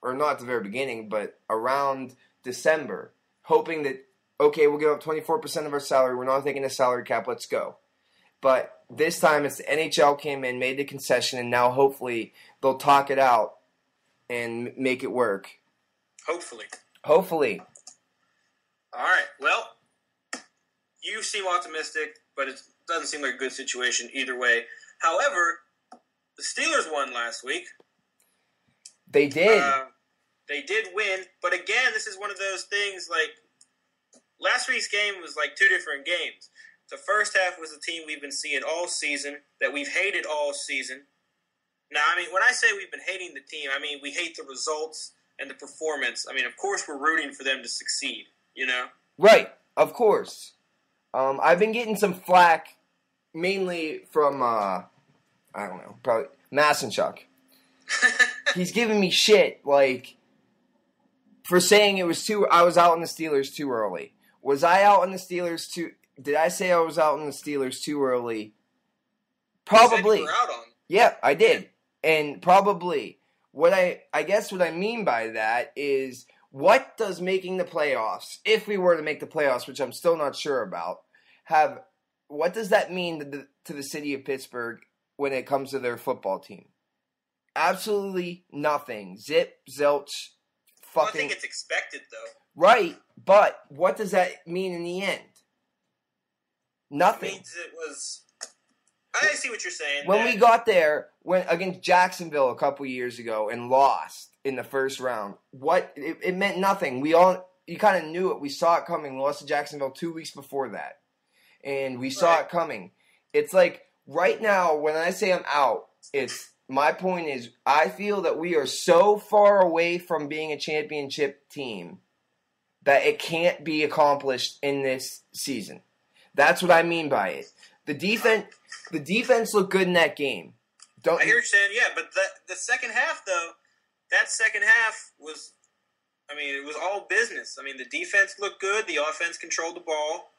Speaker 1: or not at the very beginning, but around December, hoping that, okay, we'll give up 24% of our salary. We're not taking a salary cap. Let's go. But this time it's the NHL came in, made the concession, and now hopefully they'll talk it out and make it work.
Speaker 2: Hopefully. All right. Well, you seem optimistic, but it doesn't seem like a good situation either way. However, the Steelers won last week.
Speaker 1: They did.
Speaker 2: They did win, but again, this is one of those things like last week's game was like two different games. The first half was the team we've been seeing all season, that we've hated all season. Now, I mean, when I say we've been hating the team, I mean we hate the results and the performance. I mean, of course we're rooting for them to succeed, you know?
Speaker 1: Right, of course. I've been getting some flack, mainly from, I don't know, probably Massenchuk. He's giving me shit, like, for saying I was out on the Steelers too early. Was I out on the Steelers too... Did I say I was out on the Steelers too early Probably.
Speaker 2: You said you were out on.
Speaker 1: Yeah, I did. And probably what I guess what I mean by that is, what does making the playoffs, if we were to make the playoffs, which I'm still not sure about, what does that mean to the city of Pittsburgh when it comes to their football team? Absolutely nothing. Zip, zilch, fucking.
Speaker 2: Well, I think it's expected, though.
Speaker 1: Right, but what does that mean in the end? Nothing.
Speaker 2: It means it was. I see what you're saying.
Speaker 1: When we got there, against Jacksonville a couple years ago and lost in the first round, it meant nothing. You kind of knew it. We saw it coming. We lost to Jacksonville 2 weeks before that, and we saw it coming. It's like right now when I say I'm out, my point is I feel that we are so far away from being a championship team that it can't be accomplished in this season. That's what I mean by it. The defense looked good in that game.
Speaker 2: I hear what you're saying, yeah, but the second half, though, that second half was, it was all business. The defense looked good. The offense controlled the ball.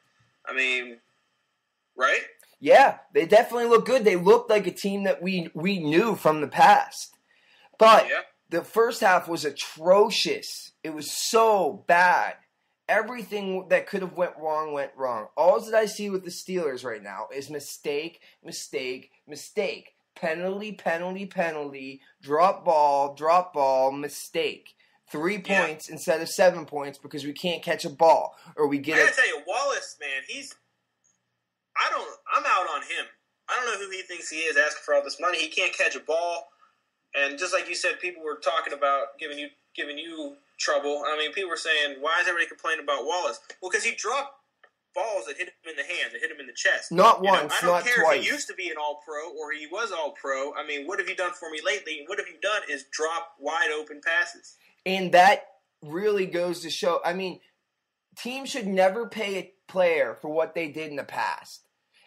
Speaker 2: Right?
Speaker 1: Yeah, they definitely looked good. They looked like a team that we knew from the past. But the first half was atrocious. It was so bad. Everything that could have went wrong. All that I see with the Steelers right now is mistake, mistake, mistake. Penalty, penalty, penalty. Drop ball, mistake. 3 points instead of 7 points because we can't catch a ball. Or we get
Speaker 2: I gotta tell you, Wallace, man, I'm out on him. I don't know who he thinks he is asking for all this money. He can't catch a ball. And just like you said, people were talking about giving you trouble. People were saying, why is everybody complaining about Wallace? Well, because he dropped balls that hit him in the hand, that hit him in the chest.
Speaker 1: Not once, not twice.
Speaker 2: I don't care if he used to be an all-pro or he was all-pro. What have you done for me lately? What have you done is drop wide-open passes.
Speaker 1: And that really goes to show, teams should never pay a player for what they did in the past.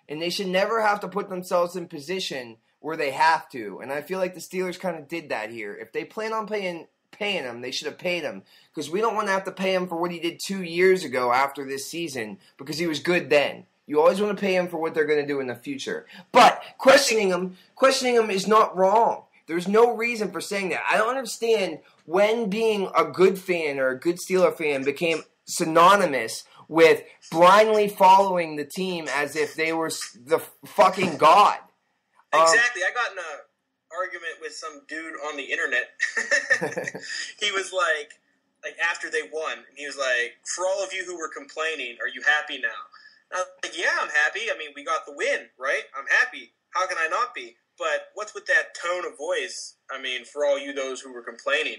Speaker 1: And they should never have to put themselves in position where they have to. And I feel like the Steelers kind of did that here. If they plan on paying him, they should have paid him. Because we don't want to have to pay him for what he did 2 years ago after this season because he was good then. You always want to pay him for what they're going to do in the future. But questioning him is not wrong. There's no reason for saying that. I don't understand when being a good fan or a good Steeler fan became synonymous with blindly following the team as if they were the fucking god.
Speaker 2: Exactly. I got in an argument with some dude on the internet. He was like after they won, he was like, for all of you who were complaining, are you happy now? And I was like, yeah, I'm happy. We got the win, right? I'm happy. How can I not be? But what's with that tone of voice? For all you those who were complaining,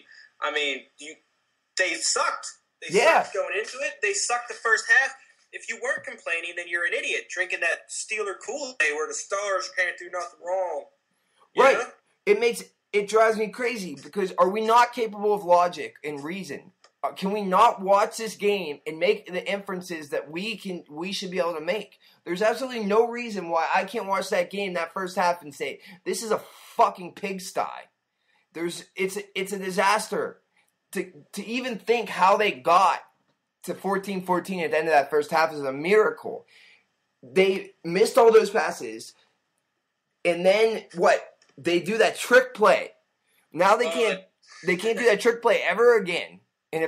Speaker 2: they sucked. They sucked going into it. They sucked the first half. If you weren't complaining, then you're an idiot drinking that Steeler Kool-Aid where the stars can't do nothing wrong.
Speaker 1: Right. It drives me crazy because are we not capable of logic and reason? Can we not watch this game and make the inferences that we should be able to make? There's absolutely no reason why I can't watch that game, that first half, and say, this is a fucking pigsty. It's a disaster. To even think how they got to 14-14 at the end of that first half is a miracle. They missed all those passes, and then they do that trick play. Now they can't do that trick play ever again. And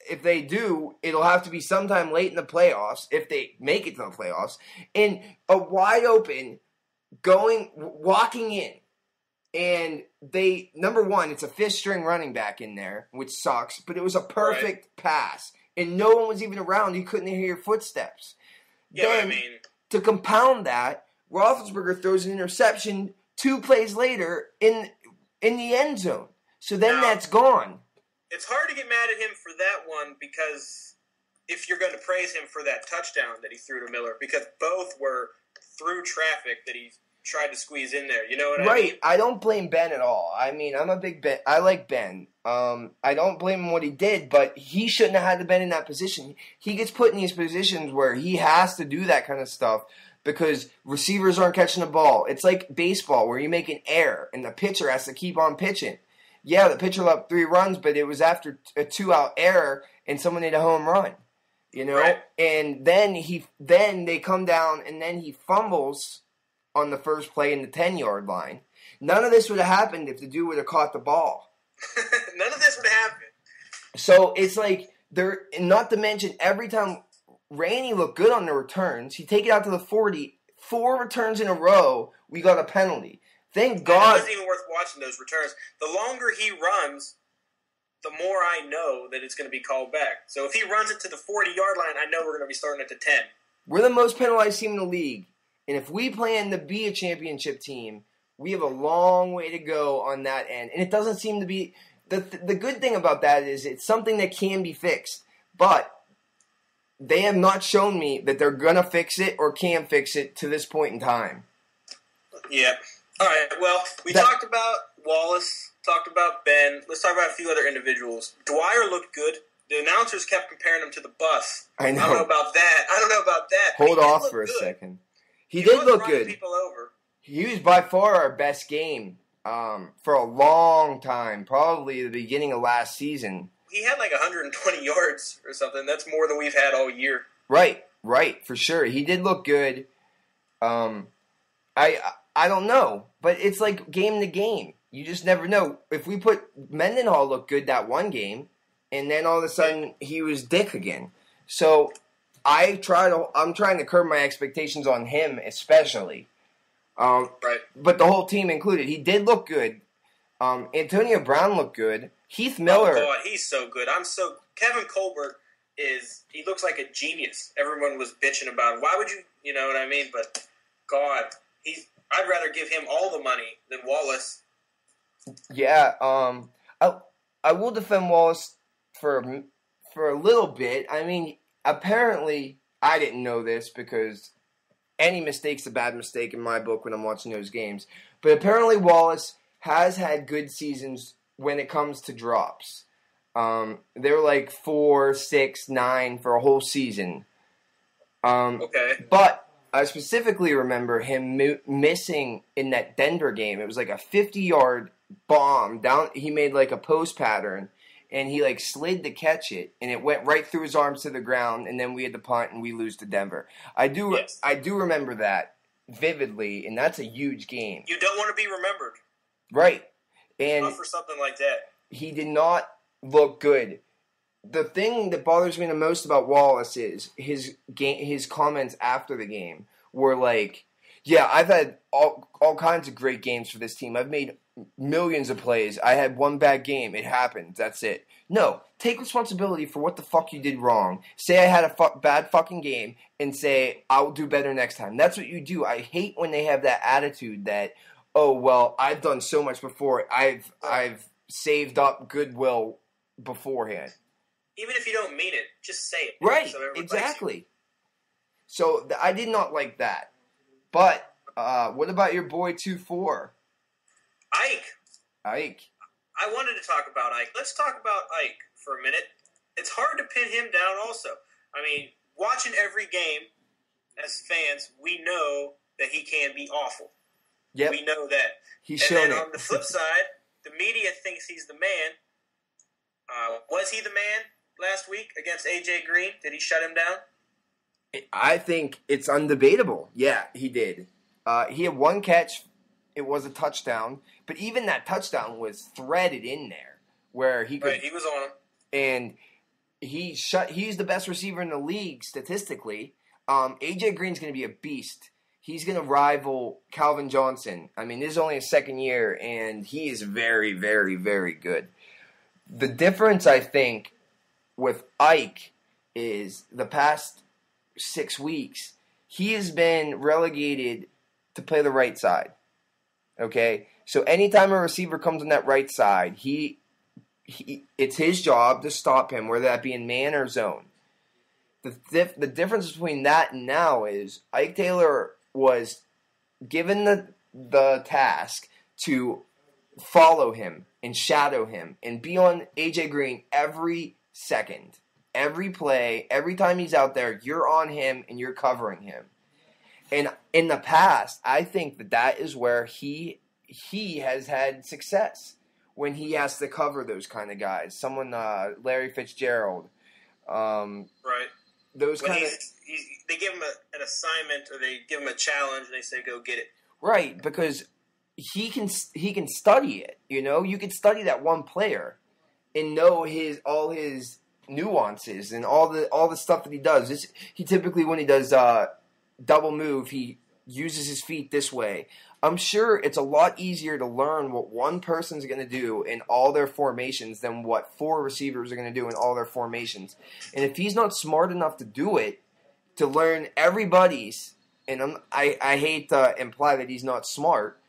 Speaker 1: if they do, it'll have to be sometime late in the playoffs if they make it to the playoffs. And a wide open walking in. And number one, it's a fifth string running back in there, which sucks, but it was a perfect pass. And no one was even around. You couldn't hear your footsteps.
Speaker 2: Yeah,
Speaker 1: to compound that, Roethlisberger throws an interception 2 plays later in the end zone. So then that's gone.
Speaker 2: It's hard to get mad at him for that one because if you're going to praise him for that touchdown that he threw to Miller, because both were through traffic that he tried to squeeze in there. You know what I mean?
Speaker 1: Right. I don't blame Ben at all. I'm a big Ben. I like Ben. I don't blame him what he did, but he shouldn't have had to been in that position. He gets put in these positions where he has to do that kind of stuff because receivers aren't catching the ball. It's like baseball where you make an error and the pitcher has to keep on pitching. Yeah, the pitcher let up 3 runs, but it was after a 2-out error and someone hit a home run. You know?
Speaker 2: Right.
Speaker 1: And then they come down and then he fumbles on the first play in the 10-yard line. None of this would have happened if the dude would have caught the ball.
Speaker 2: None of this would happen.
Speaker 1: So it's like, not to mention, every time Randy looked good on the returns, he'd take it out to the 40, 4 returns in a row, we got a penalty. Thank God.
Speaker 2: It wasn't even worth watching those returns. The longer he runs, the more I know that it's going to be called back. So if he runs it to the 40-yard line, I know we're going to be starting at the 10.
Speaker 1: We're the most penalized team in the league. And if we plan to be a championship team, we have a long way to go on that end. And it doesn't seem to be... The good thing about that is it's something that can be fixed. But they have not shown me that they're going to fix it or can fix it to this point in time.
Speaker 2: Yeah. All right, well, we talked about Wallace, talked about Ben. Let's talk about a few other individuals. Dwyer looked good. The announcers kept comparing him to the bus.
Speaker 1: I know.
Speaker 2: I don't know about that.
Speaker 1: Hold off for a second. He did look good.
Speaker 2: People over.
Speaker 1: He was by far our best game for a long time, probably the beginning of last season.
Speaker 2: He had like 120 yards or something. That's more than we've had all year.
Speaker 1: Right, for sure. He did look good. I don't know, but it's like game to game. You just never know. If we put Mendenhall looked good that one game, and then all of a sudden he was dick again. So I'm trying to curb my expectations on him especially.
Speaker 2: Right.
Speaker 1: But the whole team included. He did look good. Antonio Brown looked good. Heath Miller.
Speaker 2: Oh, God, he's so good. Kevin Colbert he looks like a genius. Everyone was bitching about him. Why would you know what I mean? But, God, I'd rather give him all the money than Wallace.
Speaker 1: Yeah, I will defend Wallace for a little bit. I mean, apparently, I didn't know this because any mistake's a bad mistake in my book when I'm watching those games. But apparently Wallace has had good seasons when it comes to drops. They're like 4, 6, 9 for a whole season.
Speaker 2: Okay.
Speaker 1: But I specifically remember him missing in that Denver game. It was like a 50-yard bomb down. He made like a post pattern, and he like slid to catch it, and it went right through his arms to the ground. And then we had to punt, and we lose to Denver. I do remember that vividly, and that's a huge game.
Speaker 2: You don't want to be remembered,
Speaker 1: right? And
Speaker 2: not for something like that.
Speaker 1: He did not look good. The thing that bothers me the most about Wallace is his comments after the game were like, yeah, I've had all kinds of great games for this team. I've made millions of plays. I had one bad game. It happened. That's it. No, take responsibility for what the fuck you did wrong. Say I had a bad fucking game and say I'll do better next time. That's what you do. I hate when they have that attitude that, oh, well, I've done so much before. I've saved up goodwill beforehand.
Speaker 2: Even if you don't mean it, just say it.
Speaker 1: Right,
Speaker 2: so
Speaker 1: exactly. So I did not like that. But what about your boy 2-4?
Speaker 2: Ike.
Speaker 1: I
Speaker 2: wanted to talk about Ike. Let's talk about Ike for a minute. It's hard to pin him down also. I mean, watching every game as fans, we know that he can be awful.
Speaker 1: Yep.
Speaker 2: We know that.
Speaker 1: He's shown it.
Speaker 2: On the flip side, the media thinks he's the man. Was he the man last week against A.J. Green? Did he shut him down?
Speaker 1: I think it's undebatable. Yeah, he did. He had one catch. It was a touchdown. But even that touchdown was threaded in there where he could.
Speaker 2: Right, he was on him.
Speaker 1: And he's the best receiver in the league statistically. A.J. Green's going to be a beast. He's going to rival Calvin Johnson. I mean, this is only his second year, and he is very, very, very good. The difference, I think, with Ike is the past 6 weeks, he has been relegated to play the right side. Okay? So anytime a receiver comes on that right side, it's his job to stop him, whether that be in man or zone. The difference between that and now is Ike Taylor was given the task to follow him and shadow him and be on A.J. Green every second. Every play, every time he's out there, you're on him and you're covering him. And in the past, I think that is where he has had success when he has to cover those kind of guys. Someone, Larry Fitzgerald.
Speaker 2: Right.
Speaker 1: Those kind of.
Speaker 2: They give him an assignment or they give him a challenge and they say, go get it.
Speaker 1: Right, because he can study it. You can study that one player and know all his nuances and all the stuff that he does. He typically, when he does double move, he uses his feet this way. I'm sure it's a lot easier to learn what one person's going to do in all their formations than what four receivers are going to do in all their formations. And if he's not smart enough to do it, to learn everybody's, and I hate to imply that he's not smart,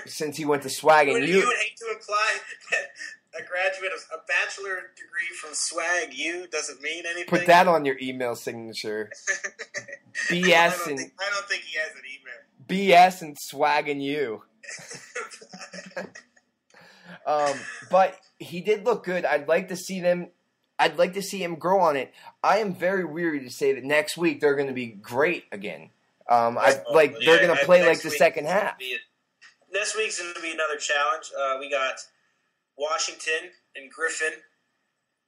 Speaker 1: since he went to Swag and
Speaker 2: You would hate to imply that a graduate of a bachelor degree from Swag U doesn't mean anything.
Speaker 1: Put that on your email signature. BS
Speaker 2: I don't think he has an email.
Speaker 1: BS and Swag and U. But he did look good. I'd like to see him grow on it. I am very weary to say that next week they're going to be great again. They're going to play like the second half.
Speaker 2: Next week's going to be another challenge. We got Washington and Griffin.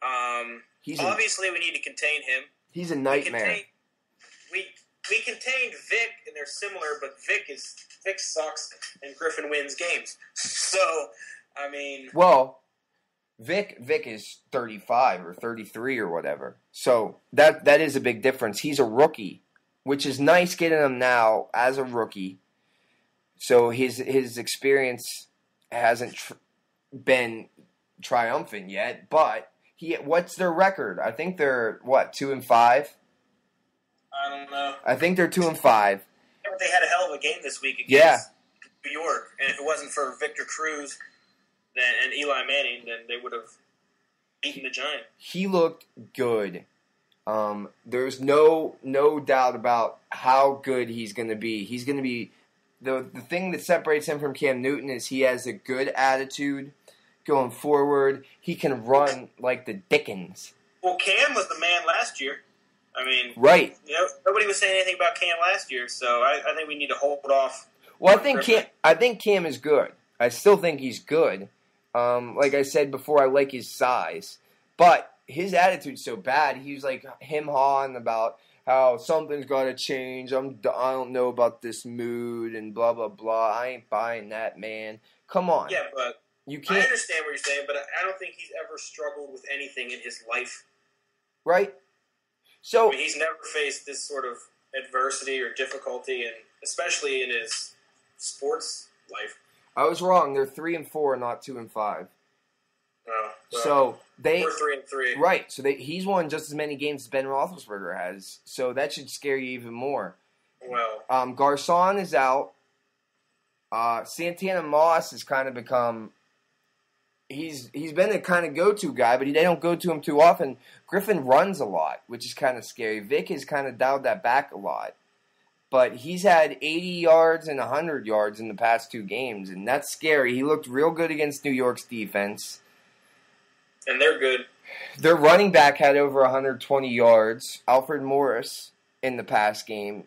Speaker 2: Obviously, we need to contain him.
Speaker 1: He's a nightmare.
Speaker 2: We contained Vic, and they're similar, but Vic sucks, and Griffin wins games. So, I mean...
Speaker 1: Well, Vic is 35 or 33 or whatever. So, that is a big difference. He's a rookie, which is nice getting him now as a rookie. So, his experience hasn't been triumphant yet, but what's their record? I think they're, 2-5?
Speaker 2: I don't know.
Speaker 1: I think they're 2-5.
Speaker 2: Yeah, but they had a hell of a game this week against New York, and if it wasn't for Victor Cruz and Eli Manning, then they would have beaten the Giants.
Speaker 1: He looked good. There's no doubt about how good he's going to be. He's going to be the thing that separates him from Cam Newton is he has a good attitude going forward. He can run like the Dickens.
Speaker 2: Well, Cam was the man last year. I mean,
Speaker 1: right.
Speaker 2: Nobody was saying anything about Cam last year, so I think we need to hold off.
Speaker 1: Well, I think Cam is good. I still think he's good. Like I said before, I like his size, but his attitude's so bad. He's like hawing about how something's got to change. I don't know about this mood and blah blah blah. I ain't buying that, man. Come on.
Speaker 2: Yeah, but
Speaker 1: you can't.
Speaker 2: I understand what you're saying, but I don't think he's ever struggled with anything in his life.
Speaker 1: Right. So
Speaker 2: he's never faced this sort of adversity or difficulty, and especially in his sports life.
Speaker 1: I was wrong. They're 3-4, not 2-5.
Speaker 2: Oh, well,
Speaker 1: so
Speaker 2: we're 3-3.
Speaker 1: Right. So he's won just as many games as Ben Roethlisberger has. So that should scare you even more.
Speaker 2: Well,
Speaker 1: Garcon is out. Santana Moss has kind of become. He's been the kind of go-to guy, but they don't go to him too often. Griffin runs a lot, which is kind of scary. Vic has kind of dialed that back a lot. But he's had 80 yards and 100 yards in the past two games, and that's scary. He looked real good against New York's defense.
Speaker 2: And they're good.
Speaker 1: Their running back had over 120 yards, Alfred Morris, in the past game,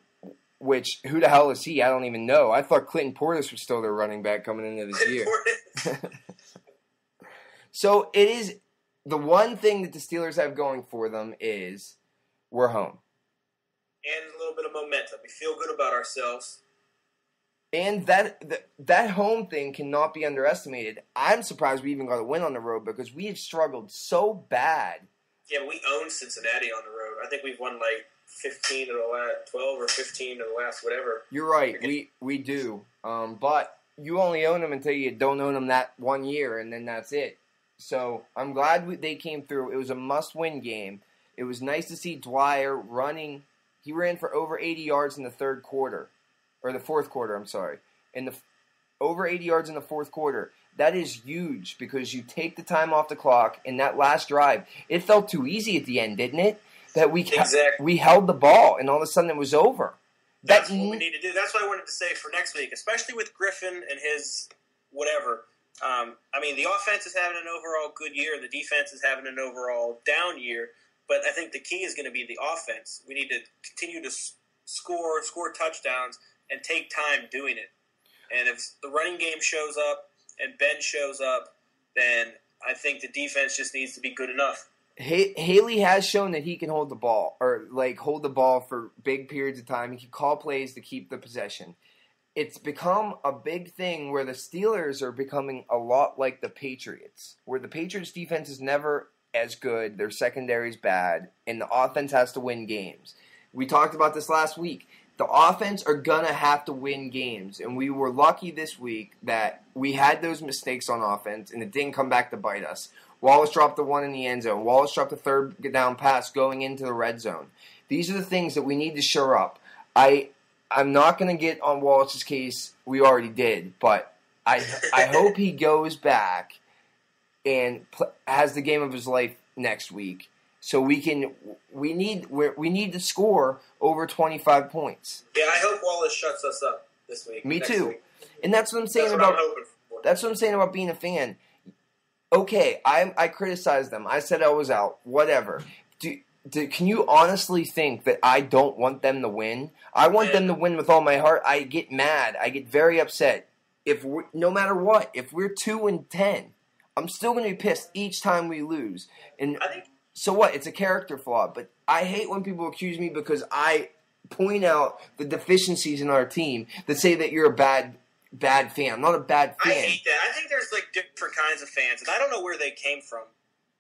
Speaker 1: which, who the hell is he? I don't even know. I thought Clinton Portis was still their running back coming into this year. So it is the one thing that the Steelers have going for them is we're home.
Speaker 2: And a little bit of momentum. We feel good about ourselves.
Speaker 1: And that home thing cannot be underestimated. I'm surprised we even got a win on the road because we have struggled so bad.
Speaker 2: Yeah, but we own Cincinnati on the road. I think we've won like 15 of the last 12 or 15 of the last whatever.
Speaker 1: You're right. We do. But you only own them until you don't own them that 1 year, and then that's it. So I'm glad they came through. It was a must-win game. It was nice to see Dwyer running. He ran for over 80 yards in the third quarter. Or the fourth quarter, I'm sorry. Over 80 yards in the fourth quarter. That is huge because you take the time off the clock in that last drive. It felt too easy at the end, didn't it? That we held the ball and all of a sudden it was over.
Speaker 2: That's what we need to do. That's what I wanted to say for next week, especially with Griffin and his whatever. The offense is having an overall good year. The defense is having an overall down year. But I think the key is going to be the offense. We need to continue to score touchdowns, and take time doing it. And if the running game shows up and Ben shows up, then I think the defense just needs to be good enough.
Speaker 1: Haley has shown that he can hold the ball, or hold the ball for big periods of time. He can call plays to keep the possession. it's become a big thing where the Steelers are becoming a lot like the Patriots, where the Patriots defense is never as good, their secondary's bad, and the offense has to win games. We talked about this last week. The offense are going to have to win games, and we were lucky this week that we had those mistakes on offense, and it didn't come back to bite us. Wallace dropped the one in the end zone. Wallace dropped the third down pass going into the red zone. These are the things that we need to shore up. I'm not going to get on Wallace's case. We already did, but I hope he goes back and has the game of his life next week. So we need to score over 25 points.
Speaker 2: Yeah, I hope Wallace shuts us up this week.
Speaker 1: Me too.
Speaker 2: Week.
Speaker 1: And that's what I'm saying That's what I'm saying about being a fan. Okay, I criticized them. I said I was out. Whatever. Can you honestly think that I don't want them to win? I want them to win with all my heart. I get mad. I get very upset. No matter what, if we're 2-10, I'm still going to be pissed each time we lose. And so what? It's a character flaw. But I hate when people accuse me because I point out the deficiencies in our team that say that you're a bad fan. I'm not a bad fan.
Speaker 2: I hate that. I think there's like different kinds of fans, and I don't know where they came from.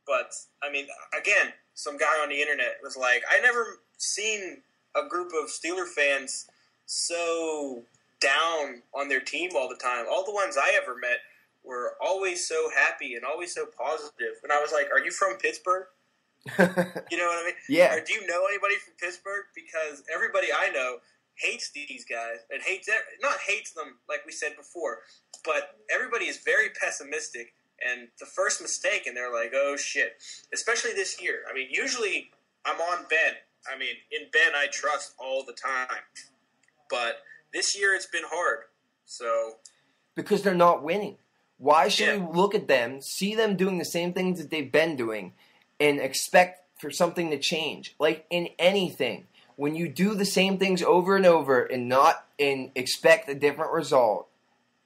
Speaker 2: But I mean, again, some guy on the internet was like, I never seen a group of Steeler fans so down on their team all the time. All the ones I ever met were always so happy and always so positive. And I was like, are you from Pittsburgh? You know what I mean?
Speaker 1: Yeah.
Speaker 2: Or do you know anybody from Pittsburgh? Because everybody I know hates these guys and not hates them like we said before, but everybody is very pessimistic. And the first mistake, and they're like, oh, shit. Especially this year. I mean, usually I'm on Ben. I mean, in Ben I trust all the time. But this year it's been hard. So
Speaker 1: because they're not winning. Why should we look at them, see them doing the same things that they've been doing, and expect for something to change? Like in anything, when you do the same things over and over and expect a different result,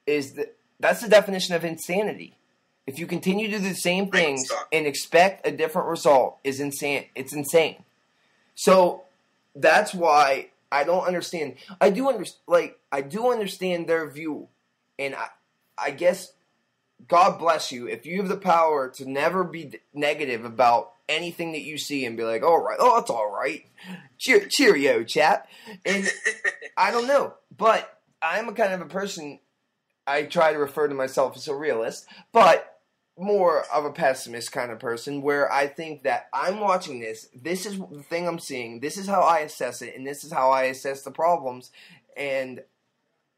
Speaker 1: that's the definition of insanity. If you continue to do the same things and expect a different result, it's insane. So that's why I don't understand. I do understand their view, and I guess God bless you if you have the power to never be negative about anything that you see and be like, all right, it's all right, cheerio, chap. And I don't know, but I'm a kind of a person. I try to refer to myself as a realist, but more of a pessimist kind of person where I think that I'm watching this is the thing I'm seeing, this is how I assess it, and this is how I assess the problems, and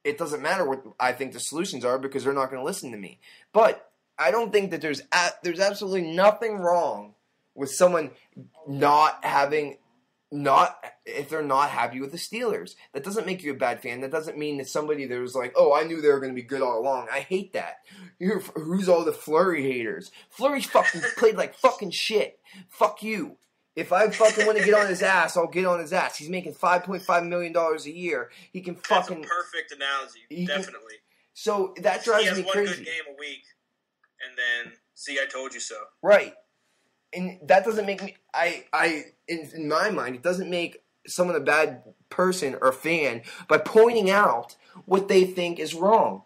Speaker 1: it doesn't matter what I think the solutions are because they're not going to listen to me. But I don't think that there's absolutely nothing wrong with someone if they're not happy with the Steelers. That doesn't make you a bad fan. That doesn't mean that somebody that was like, oh, I knew they were going to be good all along. I hate that. Who's all the Fleury haters? Fleury fucking played like fucking shit. Fuck you. If I fucking want to get on his ass, I'll get on his ass. He's making $5.5 million a year. He can fucking...
Speaker 2: That's a perfect analogy. Definitely.
Speaker 1: So that drives me crazy.
Speaker 2: He has one good game a week, and then, see, I told you so.
Speaker 1: Right. And that doesn't make me... In my mind, it doesn't make someone a bad person or fan by pointing out what they think is wrong.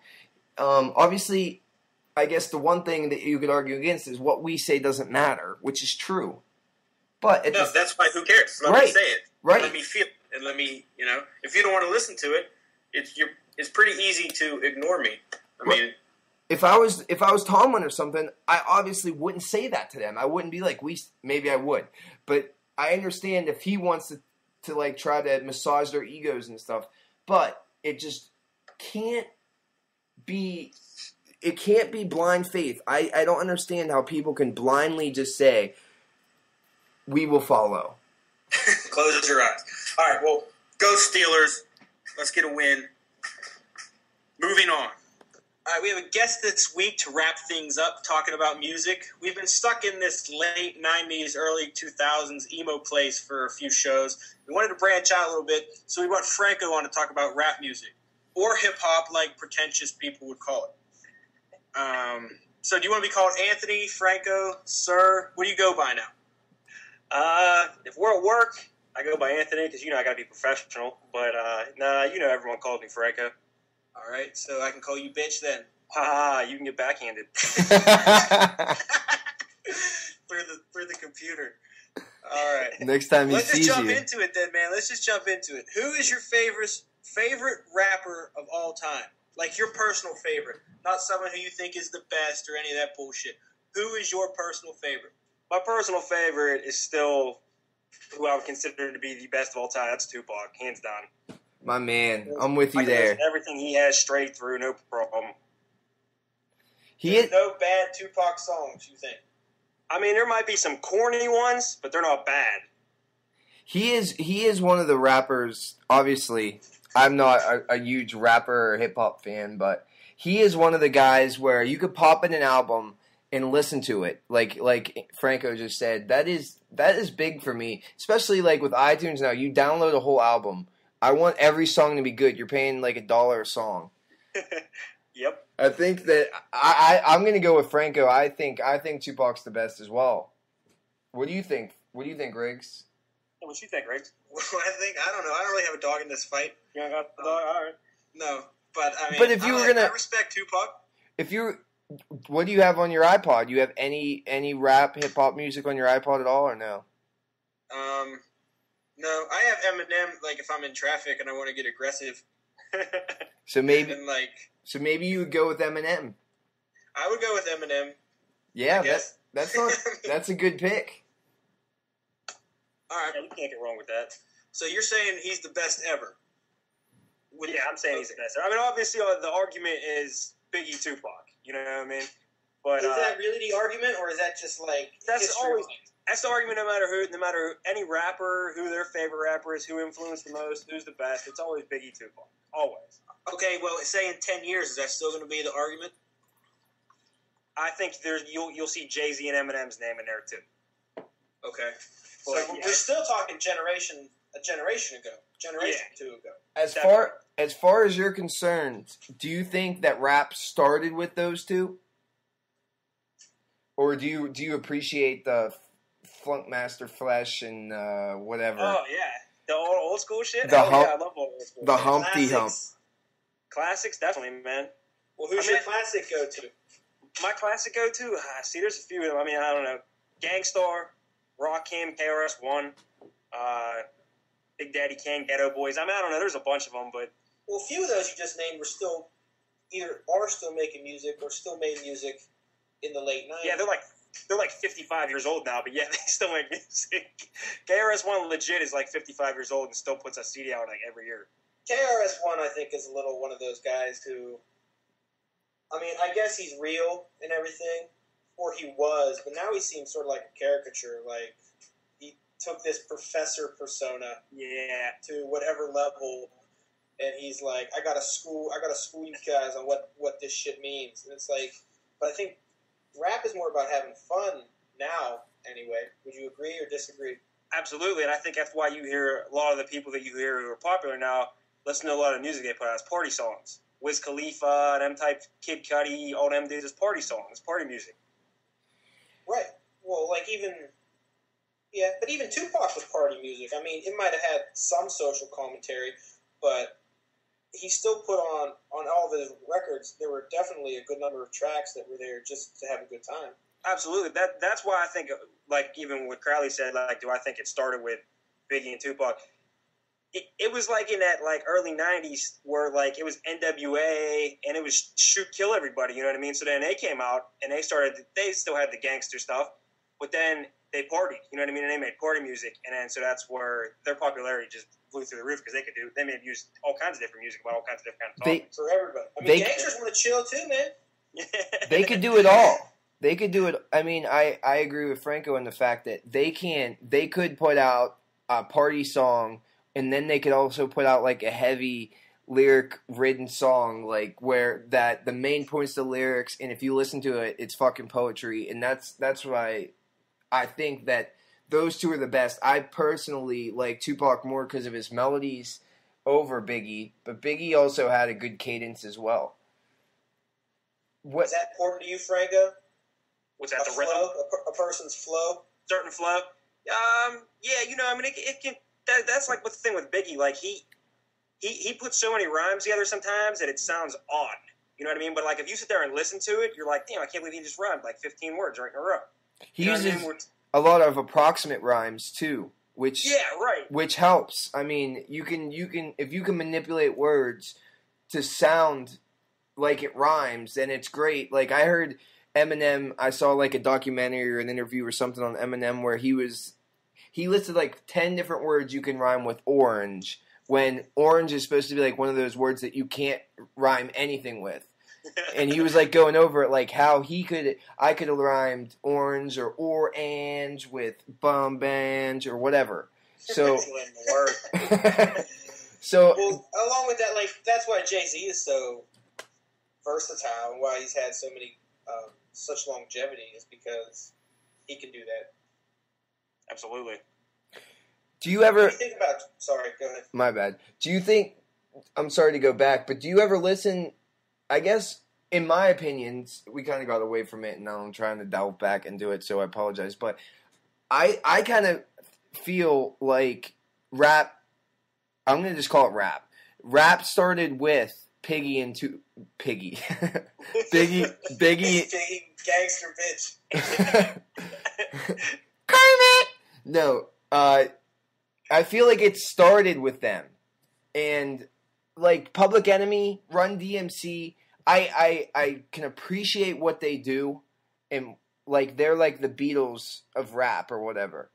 Speaker 1: Obviously, I guess the one thing that you could argue against is what we say doesn't matter, which is true. But
Speaker 2: that's why who cares? Let me say it.
Speaker 1: Right.
Speaker 2: Let me feel it. And let me, if you don't want to listen to it, it's pretty easy to ignore me. I mean,
Speaker 1: if I was Tomlin or something, I obviously wouldn't say that to them. I wouldn't be like, maybe I would. But I understand if he wants to like try to massage their egos and stuff, but it just can't be blind faith. I don't understand how people can blindly just say, we will follow.
Speaker 2: Close your eyes. All right, well, go Steelers. Let's get a win. Moving on. All right, we have a guest this week to wrap things up, talking about music. We've been stuck in this late 90s, early 2000s emo place for a few shows. We wanted to branch out a little bit, so we brought Franco on to talk about rap music, or hip-hop like pretentious people would call it. So do you want to be called Anthony, Franco, Sir? What do you go by now?
Speaker 3: If we're at work, I go by Anthony because, I got to be professional. But, everyone calls me Franco.
Speaker 2: All right, so I can call you bitch then.
Speaker 3: Ha! You can get backhanded for the computer. All right.
Speaker 1: Next time he
Speaker 3: Let's
Speaker 1: sees
Speaker 3: just jump
Speaker 1: you.
Speaker 3: into it then, man. Let's just jump into it. Who is your favorite rapper of all time? Like your personal favorite, not someone who you think is the best or any of that bullshit. Who is your personal favorite? My personal favorite is still who I would consider to be the best of all time. That's Tupac, hands down.
Speaker 1: My man, I'm with you
Speaker 3: I can
Speaker 1: there.
Speaker 3: listen to everything he has straight through, no problem.
Speaker 2: There's no bad Tupac songs, you think?
Speaker 3: I mean, there might be some corny ones, but they're not bad.
Speaker 1: He is one of the rappers. Obviously, I'm not a huge rapper or hip hop fan, but he is one of the guys where you could pop in an album and listen to it. Like Franco just said, that is big for me, especially like with iTunes now. You download a whole album. I want every song to be good. You're paying like $1 a song.
Speaker 3: Yep.
Speaker 1: I think that I'm gonna go with Franco. I think Tupac's the best as well. What do you think? What do you think, Riggs?
Speaker 3: What you think, Greg?
Speaker 2: Well, I don't know. I don't really have a dog in this fight.
Speaker 3: You got the dog? All right.
Speaker 2: No, but I mean,
Speaker 1: But if you were gonna,
Speaker 2: I respect Tupac.
Speaker 1: What do you have on your iPod? You have any rap, hip hop music on your iPod at all, or no?
Speaker 2: No, I have Eminem. Like if I'm in traffic and I want to get aggressive,
Speaker 1: So maybe you would go with Eminem.
Speaker 2: I would go with Eminem.
Speaker 1: Yeah, that's a good pick.
Speaker 2: All right,
Speaker 3: Yeah, you can't get wrong with that.
Speaker 2: so you're saying he's the best ever?
Speaker 3: Yeah, I'm saying he's the best. I mean, obviously, the argument is Biggie Tupac. You know what I mean? But
Speaker 2: Is that really the argument, or is that just like
Speaker 3: that's the argument. No matter any rapper, who their favorite rapper is, who influenced the most, who's the best. It's always Biggie Tupac. Always.
Speaker 2: Okay, well, say in 10 years, is that still going to be the argument?
Speaker 3: I think you'll see Jay-Z and Eminem's name in there too.
Speaker 2: Okay,
Speaker 3: But,
Speaker 2: so
Speaker 3: yeah.
Speaker 2: we're still talking a generation two ago.
Speaker 1: As far as you're concerned, do you think that rap started with those two, or do you appreciate the Funkmaster Flesh and whatever?
Speaker 3: Oh yeah, the old school shit.
Speaker 1: I
Speaker 3: love old school.
Speaker 1: The
Speaker 3: shit.
Speaker 1: Humpty Hump.
Speaker 3: Classics, definitely, man.
Speaker 2: Well, who's your classic go-to?
Speaker 3: My classic go-to? See, there's a few of them. I mean, I don't know. Gangstar, Rakim, KRS-One, Big Daddy Kane, Ghetto Boys. I mean, I don't know. There's a bunch of them, but...
Speaker 2: Well, a few of those you just named were still are still making music or still made music in the late 90s.
Speaker 3: Yeah, they're like 55 years old now, but yeah, they still make music. KRS-One legit is like 55 years old and still puts a CD out like every year.
Speaker 2: KRS-One, I think, is a little one of those guys who, I mean, I guess he's real and everything, or he was, but now he seems sort of like a caricature. Like, he took this professor persona to whatever level, and he's like, I gotta school you guys on what this shit means. And it's like, but I think rap is more about having fun now, anyway. Would you agree or disagree?
Speaker 3: Absolutely, and I think that's why you hear a lot of the people that you hear who are popular now listen to a lot of music they put out as party songs. Wiz Khalifa, them type, Kid Cudi, all them dudes, is party songs, party music.
Speaker 2: Right. Well, like even Tupac was party music. I mean, it might have had some social commentary, but he still put on all of his records. There were definitely a good number of tracks that were there just to have a good time.
Speaker 3: Absolutely. That's why I think, like even what Crowley said, like, do I think it started with Biggie and Tupac? It was like in that like early 90s where like it was NWA and it was shoot kill everybody, you know what I mean? So then they came out and they still had the gangster stuff, but then they partied, you know what I mean? And they made party music, and then so that's where their popularity just flew through the roof because they made all kinds of different music about all kinds of different kinds of topics.
Speaker 2: For everybody. I mean, gangsters want to chill too, man.
Speaker 1: They could do it all. They could do it. I mean, I agree with Franco in the fact that they could put out a party song, and then they could also put out like a heavy lyric-ridden song, like where that the main point's the lyrics, and if you listen to it, it's fucking poetry, and that's why I think that those two are the best. I personally like Tupac more because of his melodies over Biggie, but Biggie also had a good cadence as well.
Speaker 2: What is that important to you, Franco?
Speaker 3: What's that? The
Speaker 2: flow,
Speaker 3: rhythm?
Speaker 2: a person's flow,
Speaker 3: certain flow. Yeah, you know, I mean, it can. That's like what's the thing with Biggie. Like he he puts so many rhymes together sometimes that it sounds odd. You know what I mean? But like if you sit there and listen to it, you're like, damn, I can't believe he just rhymed like 15 words right in a row.
Speaker 1: He uses a lot of approximate rhymes too, which which helps. I mean, you can if you can manipulate words to sound like it rhymes, then it's great. Like I heard Eminem, I saw like a documentary or an interview or something on Eminem where he listed like 10 different words you can rhyme with orange, when orange is supposed to be like one of those words that you can't rhyme anything with. And he was like going over it, like how I could have rhymed orange or orange with bumbange or whatever. So,
Speaker 2: so well, along with that, like that's why Jay-Z is so versatile and why he's had so many such longevity is because he can do that.
Speaker 3: Absolutely.
Speaker 1: Do you ever
Speaker 2: think about? Sorry, go ahead.
Speaker 1: My bad. Do you think? I'm sorry to go back, but do you ever listen? I guess, in my opinions, we kind of got away from it, and now I'm trying to delve back into it, so I apologize. But I kind of feel like rap, I'm going to just call it rap. Rap started with Biggie. Biggie.
Speaker 2: Gangster bitch.
Speaker 1: Kermit! No, I feel like it started with them. And, like, Public Enemy, Run DMC, I can appreciate what they do, and like they're like the Beatles of rap or whatever,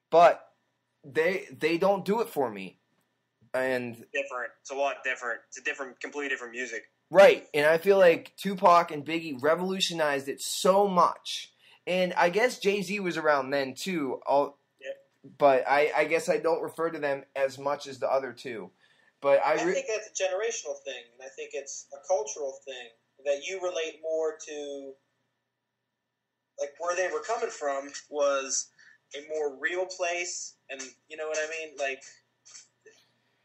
Speaker 1: but they don't do it for me. And
Speaker 3: different, it's a lot different. It's a completely different music,
Speaker 1: right? And I feel like Tupac and Biggie revolutionized it so much, and I guess Jay-Z was around then too. But I guess I don't refer to them as much as the other two. But I
Speaker 2: think that's a generational thing, and I think it's a cultural thing that you relate more to. Like where they were coming from was a more real place, and you know what I mean. Like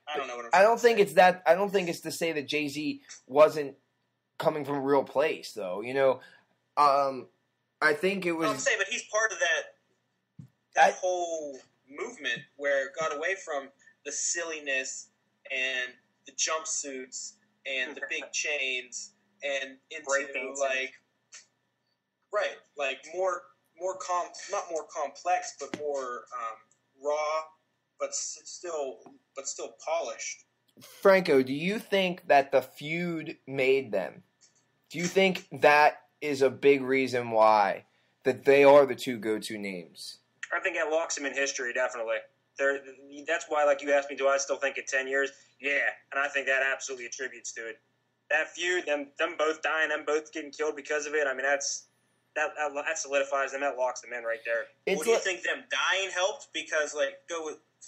Speaker 2: I don't know what I'm.
Speaker 1: I don't think it's that. I don't think it's to say that Jay-Z wasn't coming from a real place, though. You know, I think it was.
Speaker 2: I'm saying, but he's part of that whole movement where it got away from the silliness and the jumpsuits and the big chains and into like more not more complex but more raw but still polished.
Speaker 1: Franco, do you think that the feud made them? Do you think that is a big reason why that they are the two go-to names?
Speaker 3: I think that locks them in history, definitely. That's why, like you asked me, do I still think in 10 years? Yeah, and I think that absolutely attributes to it. That feud, them both dying, them both getting killed because of it, I mean, that solidifies them, that locks them in right there.
Speaker 2: Well, do you think them dying helped? Because, like,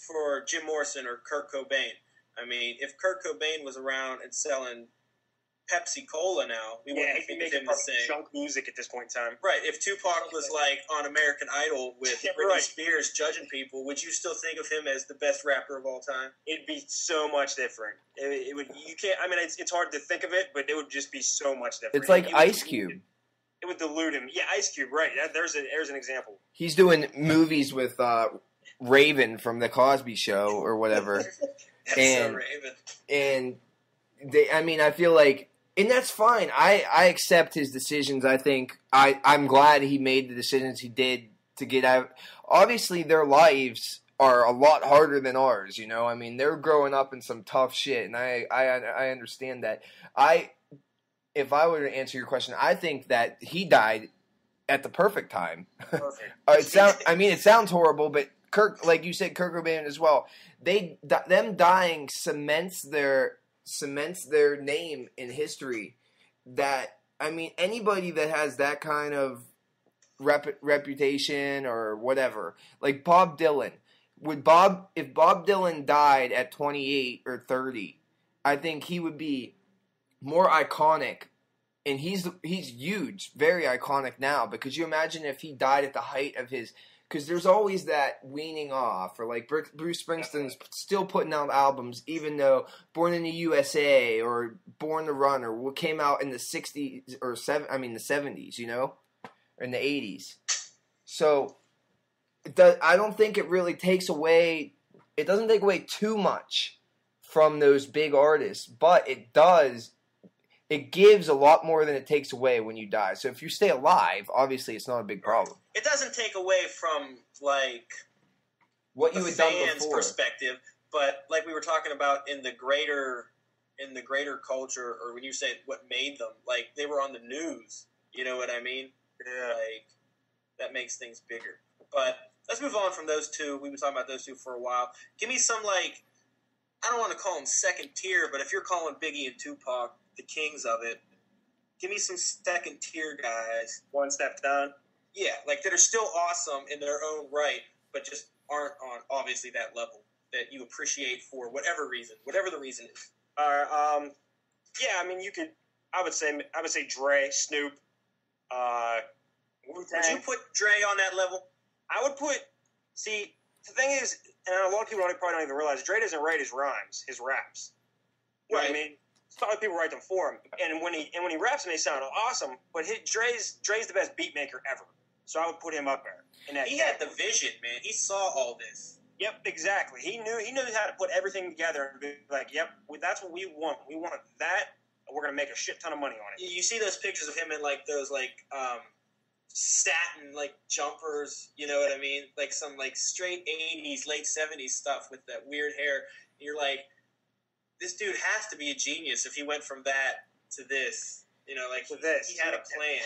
Speaker 2: for Jim Morrison or Kurt Cobain. I mean, if Kurt Cobain was around and selling Pepsi Cola now, we wouldn't think of him the same.
Speaker 3: Junk music at this point in time.
Speaker 2: Right. If Tupac was like on American Idol with Britney Spears judging people, would you still think of him as the best rapper of all time?
Speaker 3: It'd be so much different. It would. You can't. I mean, it's hard to think of it, but it would just be so much different.
Speaker 1: It's like Ice Cube.
Speaker 3: It would dilute him. Yeah, Ice Cube. Right. There's an example.
Speaker 1: He's doing movies with Raven from the Cosby Show or whatever.
Speaker 2: So Raven.
Speaker 1: And I feel like. And that's fine. I accept his decisions. I think I'm glad he made the decisions he did to get out. Obviously, their lives are a lot harder than ours, you know? I mean, they're growing up in some tough shit, and I understand that. If I were to answer your question, I think that he died at the perfect time.
Speaker 2: Perfect.
Speaker 1: It sounds horrible, but Kurt, like you said, Kurt Cobain as well. Them dying cements their name in history. That, I mean, anybody that has that kind of reputation or whatever, like Bob Dylan, if Bob Dylan died at 28 or 30, I think he would be more iconic, and he's huge, very iconic now, because you imagine if he died at the height of his. Because there's always that weaning off, or like Bruce Springsteen's still putting out albums, even though Born in the USA or Born to Run or what came out in the 60s or the 70s, you know, or in the 80s. So I don't think it really takes away. It doesn't take away too much from those big artists, but it gives a lot more than it takes away when you die. So if you stay alive, obviously it's not a big problem.
Speaker 2: It doesn't take away from like
Speaker 1: what
Speaker 2: the
Speaker 1: you had done
Speaker 2: fans'
Speaker 1: before.
Speaker 2: perspective, but like we were talking about in the greater culture, or when you say what made them, like they were on the news. You know what I mean?
Speaker 3: Yeah.
Speaker 2: Like that makes things bigger. But let's move on from those two. We've been talking about those two for a while. Give me some like, I don't want to call them second tier, but if you're calling Biggie and Tupac the kings of it, give me some second tier guys.
Speaker 3: One step down.
Speaker 2: Yeah, like that are still awesome in their own right, but just aren't on obviously that level that you appreciate for whatever the reason is.
Speaker 3: All right. Yeah, I mean, you could. I would say Dre, Snoop.
Speaker 2: Would you put Dre on that level?
Speaker 3: I would put. See, the thing is, and a lot of people probably don't even realize, Dre doesn't write his rhymes, his raps. You know what I mean? A lot of people write them for him, and when he raps them, they sound awesome. But Dre's the best beat maker ever, so I would put him up there.
Speaker 2: He had the vision, man. He saw all this.
Speaker 3: Yep, exactly. He knew how to put everything together and be like, "Yep, that's what we want. We want that. And we're gonna make a shit ton of money on it."
Speaker 2: You see those pictures of him in like those like satin like jumpers. You know what I mean? Like some like straight '80s, late '70s stuff with that weird hair. And you're like, this dude has to be a genius if he went from that to this. You know, like he had a plan.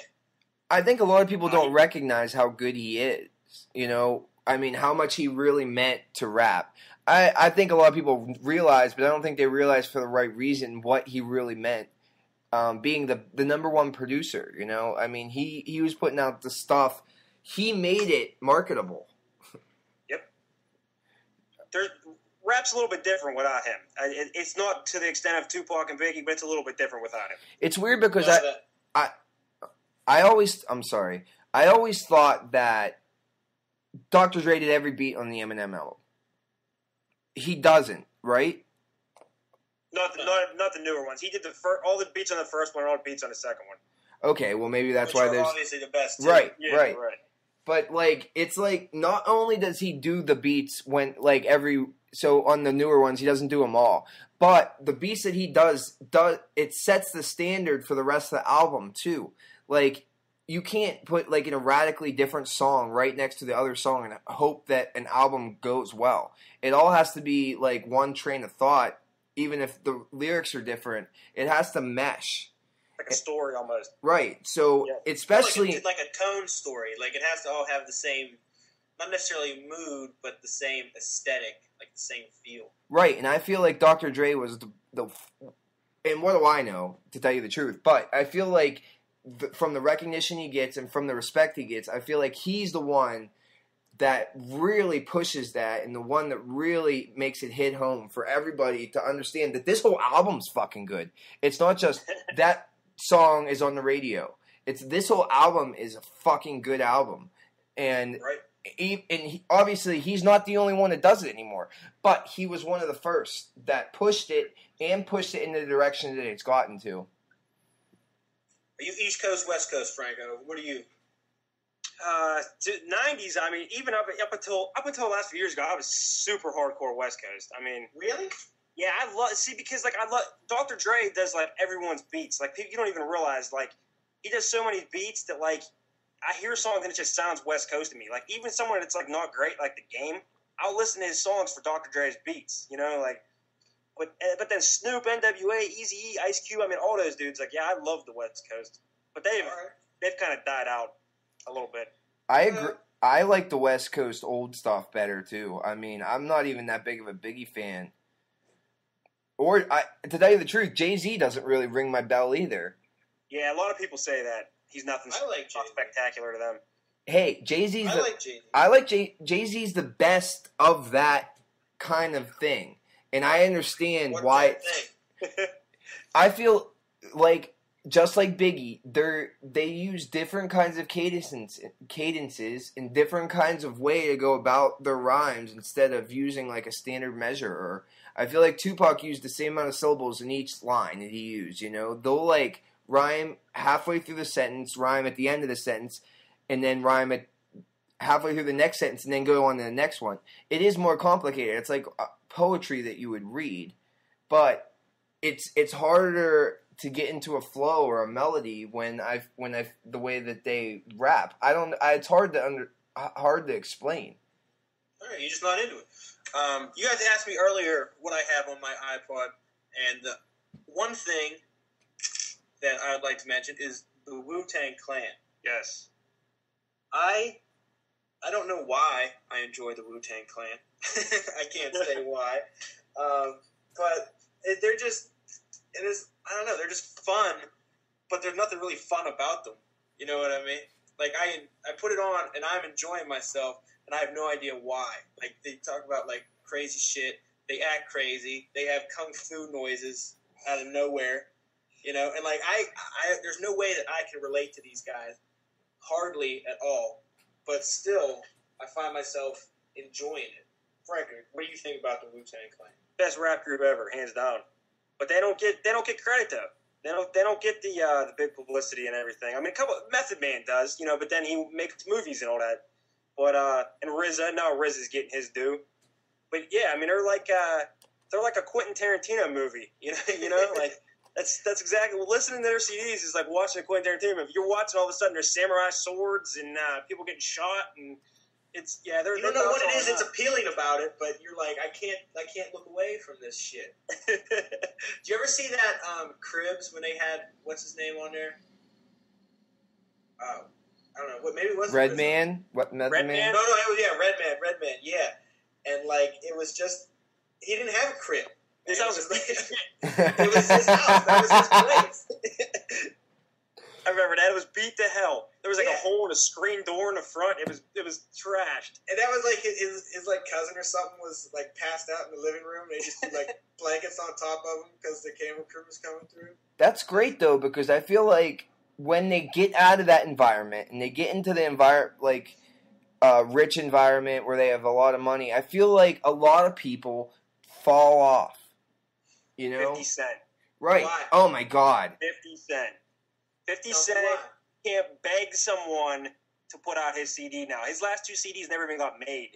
Speaker 1: I think a lot of people don't recognize how good he is. You know, I mean, how much he really meant to rap. I think a lot of people realize, but I don't think they realize for the right reason what he really meant. Being the number one producer, you know? I mean, he was putting out the stuff. He made it marketable.
Speaker 3: Yep. Rap's a little bit different without him. It's not to the extent of Tupac and Biggie, but it's a little bit different without him.
Speaker 1: It's weird because I always thought that Dr. Dre did every beat on the Eminem album. He doesn't, right?
Speaker 3: Not the newer ones. He did all the beats on the first one, and all the beats on the second one.
Speaker 1: Okay, well maybe that's why there's
Speaker 2: obviously the best. Too.
Speaker 1: Right,
Speaker 3: yeah,
Speaker 1: right.
Speaker 3: But
Speaker 1: like it's like not only does he do the beats when like so on the newer ones he doesn't do them all, but the beats that he does it sets the standard for the rest of the album too. Like you can't put like in a radically different song right next to the other song and hope that an album goes well. It all has to be like one train of thought, even if the lyrics are different. It has to mesh.
Speaker 3: Like a story almost.
Speaker 1: Right. So especially
Speaker 2: like a tone story. Like it has to all have the same, not necessarily mood, but the same aesthetic, like the same feel.
Speaker 1: Right. And I feel like Dr. Dre was the and what do I know, to tell you the truth, but I feel like from the recognition he gets and from the respect he gets, I feel like he's the one that really pushes that and the one that really makes it hit home for everybody to understand that this whole album's fucking good. It's not just that song is on the radio. It's this whole album is a fucking good album. And obviously he's not the only one that does it anymore, but he was one of the first that pushed it in the direction that it's gotten to.
Speaker 2: Are you East Coast, West Coast, Franco? What are you?
Speaker 3: 90s. I mean, even up until the last few years ago, I was super hardcore West Coast. I mean,
Speaker 2: really?
Speaker 3: Yeah, I love because I love Dr. Dre does like everyone's beats. Like you don't even realize like he does so many beats that like I hear a song and it just sounds West Coast to me. Like even someone that's like not great, like The Game, I'll listen to his songs for Dr. Dre's beats. You know, like. But then Snoop, NWA, Eazy-E, Ice Cube, I mean, all those dudes, like, yeah, I love the West Coast. But they've kind of died out a little bit.
Speaker 1: I agree. I like the West Coast old stuff better, too. I mean, I'm not even that big of a Biggie fan. Or, to tell you the truth, Jay-Z doesn't really ring my bell either.
Speaker 3: Yeah, a lot of people say that. He's not spectacular to them.
Speaker 1: Hey, Jay-Z's
Speaker 2: I like
Speaker 1: Jay-Z's the best of that kind of thing. And I understand why. I feel like, just like Biggie, they use different kinds of cadences and different kinds of way to go about their rhymes instead of using like a standard measure. Or I feel like Tupac used the same amount of syllables in each line that he used. You know, they'll like rhyme halfway through the sentence, rhyme at the end of the sentence, and then rhyme at halfway through the next sentence, and then go on to the next one. It is more complicated. It's like poetry that you would read, but it's harder to get into a flow or a melody when the way that they rap. It's hard to explain.
Speaker 2: All right, you're just not into it. You guys asked me earlier what I have on my iPod, and the one thing that I would like to mention is the Wu-Tang Clan.
Speaker 3: Yes.
Speaker 2: I don't know why I enjoy the Wu-Tang Clan. I can't say why. But they're just, I don't know, they're just fun, but there's nothing really fun about them. You know what I mean? Like, I put it on, and I'm enjoying myself, and I have no idea why. Like, they talk about, like, crazy shit. They act crazy. They have kung fu noises out of nowhere. You know? And, like, I there's no way that I can relate to these guys. Hardly at all. But still, I find myself enjoying it. Frank, what do you think about the Wu-Tang Clan?
Speaker 3: Best rap group ever, hands down. But they don't get credit though. They don't get the big publicity and everything. I mean, Method Man does, you know, but then he makes movies and all that. But and RZA's getting his due. But yeah, I mean, they're like a Quentin Tarantino movie, you know, like that's exactly. Well, listening to their CDs is like watching a Quentin Tarantino movie. You're watching all of a sudden there's samurai swords and people getting shot and. You don't know what it is. It's appealing about it, but you're like, I can't look away from this shit. Did you ever see that Cribs when they had what's his name on there? Oh, I don't know. What maybe it was
Speaker 1: Redman? What Redman?
Speaker 2: No, it was Redman, yeah. And like it was just he didn't have a crib. It was his house. That was his place. I remember that. It was beat to hell. There was like a hole in a screen door in the front. It was trashed. And that was like his like cousin or something was like passed out in the living room. They just put like blankets on top of him because the camera crew was coming through.
Speaker 1: That's great though, because I feel like when they get out of that environment and they get into the rich environment where they have a lot of money, I feel like a lot of people fall off. You know,
Speaker 3: 50 Cent.
Speaker 1: Right?
Speaker 2: Why?
Speaker 1: Oh my God.
Speaker 3: 50 Cent. 50 Cent can't beg someone to put out his CD now. His last 2 CDs never even got made.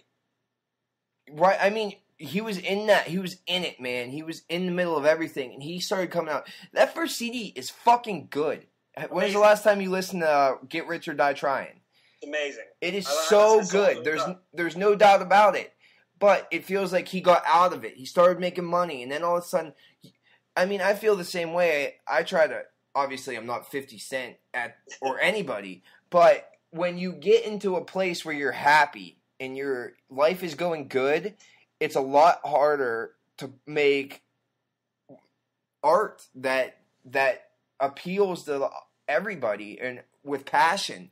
Speaker 1: Right, I mean, he was in it, man. He was in the middle of everything, and he started coming out. That first CD is fucking good. Amazing. When's the last time you listened to Get Rich or Die Trying?
Speaker 3: Amazing.
Speaker 1: It is so good. There's no doubt about it. But it feels like he got out of it. He started making money, and then all of a sudden, I mean, I feel the same way. I try to. Obviously, I'm not 50 Cent or anybody, but when you get into a place where you're happy and your life is going good, it's a lot harder to make art that appeals to everybody and with passion.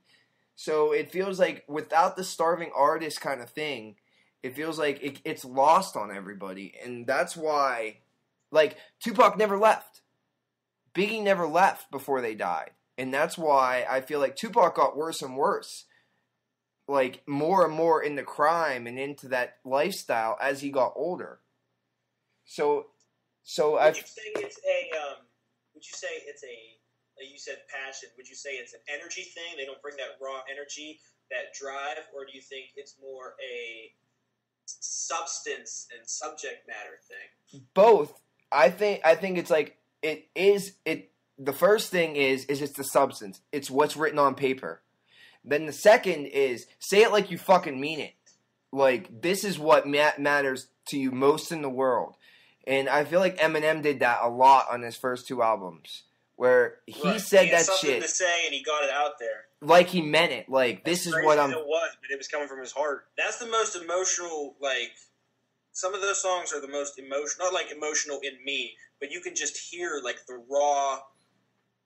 Speaker 1: So it feels like without the starving artist kind of thing, it feels like it's lost on everybody, and that's why, like, Tupac never left. Biggie never left before they died. And that's why I feel like Tupac got worse and worse. Like, more and more into crime and into that lifestyle as he got older. So
Speaker 2: would you say it's like you said, passion, would you say it's an energy thing? They don't bring that raw energy, that drive, or do you think it's more a substance and subject matter thing?
Speaker 1: Both. I think it's like, the first thing is it's the substance. It's what's written on paper. Then the second is say it like you fucking mean it. Like, this is what matters to you most in the world. And I feel like Eminem did that a lot on his first 2 albums, where he said that shit
Speaker 2: to say and he got it out there.
Speaker 1: Like he meant it. Like, this is what I'm.
Speaker 3: It was, but it was coming from his heart.
Speaker 2: That's the most emotional. Like, some of those songs are the most emotional. Not like emotional in me, but you can just hear like the raw,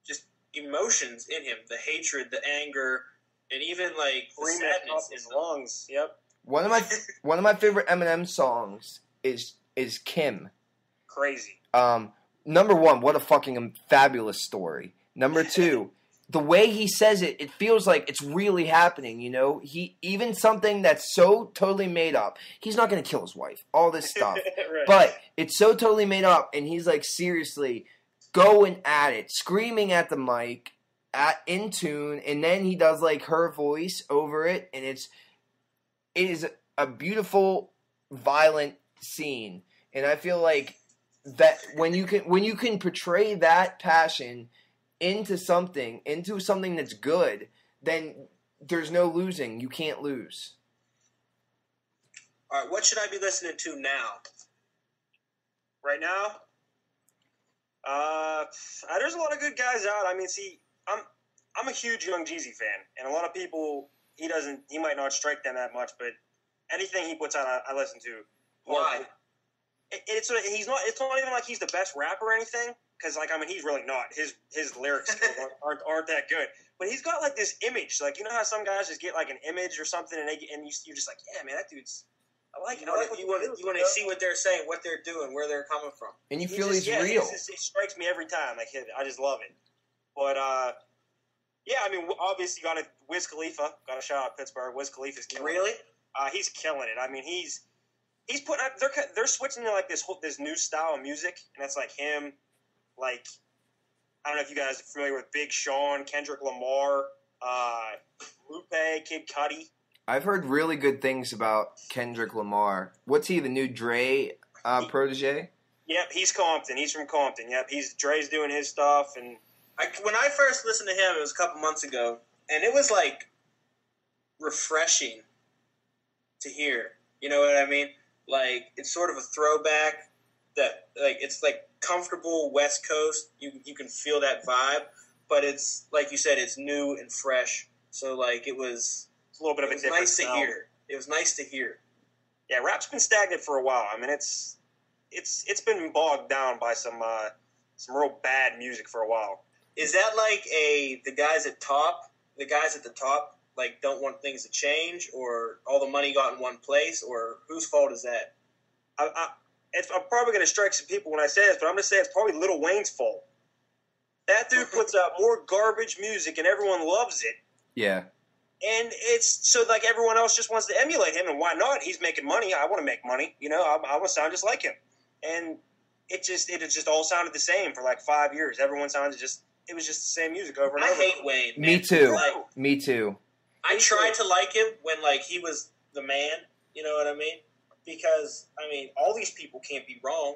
Speaker 2: just emotions in him: the hatred, the anger, and even like the sadness in lungs. Yep.
Speaker 1: One of my favorite Eminem songs is Kim.
Speaker 3: Crazy.
Speaker 1: Number 1, what a fucking fabulous story. Number 2, the way he says it, it feels like it's really happening, you know? Even something that's so totally made up. He's not going to kill his wife, all this stuff. Right. But it's so totally made up, and he's like, seriously, going at it, screaming at the mic, in tune, and then he does like her voice over it, and it is a beautiful, violent scene. And I feel like that when you can portray that passion into something that's good, then there's no losing. You can't lose.
Speaker 2: All right, what should I be listening to now?
Speaker 3: Right now, there's a lot of good guys out. I mean, see, I'm a huge Young Jeezy fan, and a lot of people he might not strike them that much, but anything he puts out, I listen to.
Speaker 2: Why?
Speaker 3: It's not even like he's the best rapper or anything, because he's really not. His lyrics aren't that good. But he's got like this image, like you know how some guys just get like an image or something, and you're just like, yeah, man, that dude's. I like it.
Speaker 2: You want to see what they're saying, what they're doing, where they're coming from,
Speaker 1: and you feel he's real.
Speaker 3: It strikes me every time. Like I just love it. But yeah, I mean, obviously, got a Wiz Khalifa. Got a shout out Pittsburgh. Wiz Khalifa's killing it. He's killing it. I mean, he's putting. They're switching to like this new style of music, and that's like him. Like I don't know if you guys are familiar with Big Sean, Kendrick Lamar, Lupe, Kid Cudi.
Speaker 1: I've heard really good things about Kendrick Lamar. What's he, the new Dre protege?
Speaker 3: Yep, he's Compton. He's from Compton. Yep, Dre's doing his stuff. And
Speaker 2: when I first listened to him, it was a couple months ago, and it was like refreshing to hear. You know what I mean? Like it's sort of a throwback that like it's like comfortable West Coast. You can feel that vibe, but it's like you said, it's new and fresh. So like it was. A little bit of a different nice to hear. It was nice to hear.
Speaker 3: Yeah, rap's been stagnant for a while. I mean, it's been bogged down by some real bad music for a while.
Speaker 2: Is that like the guys at the top like don't want things to change, or all the money got in one place, or whose fault is that?
Speaker 3: I'm probably going to strike some people when I say this, but I'm going to say it's probably Lil Wayne's fault. That dude puts out more garbage music, and everyone loves it.
Speaker 1: Yeah.
Speaker 3: And it's so like everyone else just wants to emulate him, and why not? He's making money. I want to make money. You know, I want to sound just like him. And it just all sounded the same for like 5 years. Everyone sounded it was just the same music over and over.
Speaker 2: I hate Wayne. Man.
Speaker 1: Me too. Me too.
Speaker 2: I tried to like him when like he was the man. You know what I mean? Because I mean, all these people can't be wrong.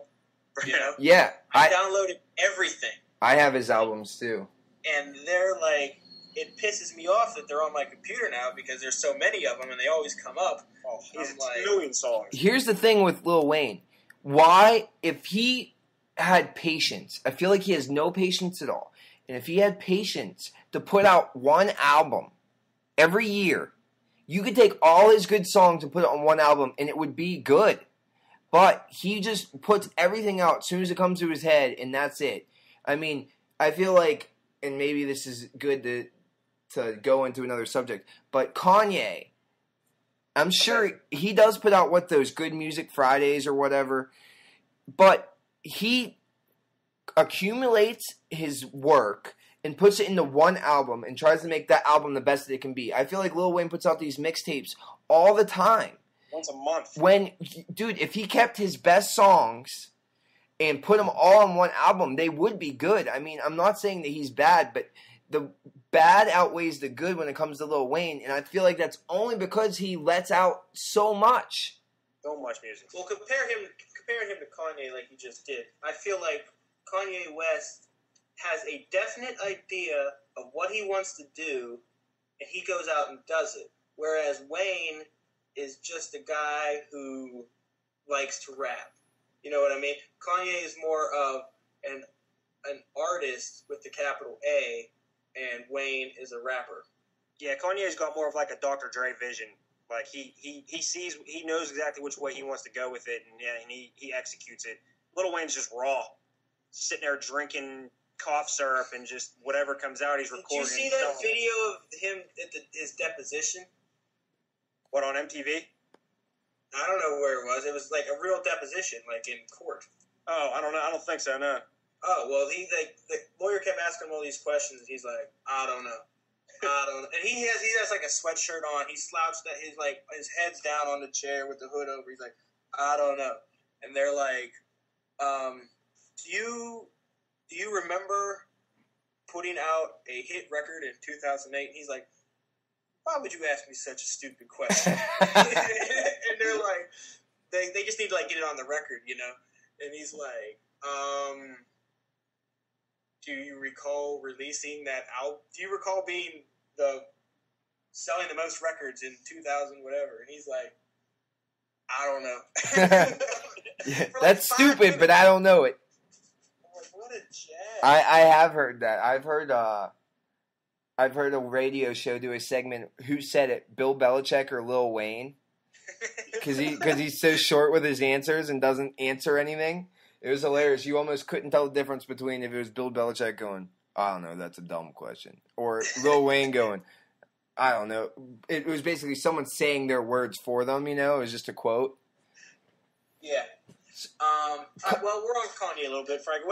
Speaker 2: You know?
Speaker 1: Yeah.
Speaker 2: I downloaded everything.
Speaker 1: I have his albums too.
Speaker 2: And they're like. It pisses me off that they're on my computer now because there's so many of them and they always come up.
Speaker 3: Oh, he's a million songs.
Speaker 1: Here's the thing with Lil Wayne. Why, if he had patience, I feel like he has no patience at all. And if he had patience to put out one album every year, you could take all his good songs and put it on one album and it would be good. But he just puts everything out as soon as it comes to his head and that's it. I mean, I feel like, and maybe this is good to go into another subject, but Kanye, I'm sure he does put out those Good Music Fridays or whatever, but he accumulates his work and puts it into one album and tries to make that album the best that it can be. I feel like Lil Wayne puts out these mixtapes all the time.
Speaker 3: Once a month.
Speaker 1: Dude, if he kept his best songs and put them all on one album, they would be good. I mean, I'm not saying that he's bad, but the bad outweighs the good when it comes to Lil Wayne, and I feel like that's only because he lets out so much.
Speaker 3: So much music.
Speaker 2: Well, comparing him to Kanye like you just did, I feel like Kanye West has a definite idea of what he wants to do, and he goes out and does it. Whereas Wayne is just a guy who likes to rap. You know what I mean? Kanye is more of an artist with the capital A, and Wayne is a rapper.
Speaker 3: Yeah, Kanye's got more of like a Dr. Dre vision. Like he knows exactly which way he wants to go with it, and he executes it. Lil Wayne's just raw, sitting there drinking cough syrup and just whatever comes out, he's recording.
Speaker 2: Did you see that video of him at his deposition?
Speaker 3: What, on MTV?
Speaker 2: I don't know where it was. It was like a real deposition, like in court.
Speaker 3: Oh, I don't know. I don't think so. No.
Speaker 2: Oh, well, the lawyer kept asking him all these questions, and he's like, I don't know. And he has like a sweatshirt on. He's slouched, his head's down on the chair with the hood over. He's like, I don't know. And they're like, do you remember putting out a hit record in 2008? And he's like, why would you ask me such a stupid question? And they're like, they just need to like get it on the record, you know? And he's like,
Speaker 3: Do you recall releasing that album? Do you recall being selling the most records in 2000 whatever? And he's like, I don't know.
Speaker 1: Yeah, that's stupid, minutes. But I don't know it.
Speaker 3: I'm like, what a jag.
Speaker 1: I have heard that. I've heard a radio show do a segment. Who said it? Bill Belichick or Lil Wayne? Because he's so short with his answers and doesn't answer anything. It was hilarious. You almost couldn't tell the difference between if it was Bill Belichick going, I don't know, that's a dumb question, or Lil Wayne going, I don't know. It was basically someone saying their words for them. You know, it was just a quote.
Speaker 3: Yeah. Well, we're on Kanye a little bit, Frank.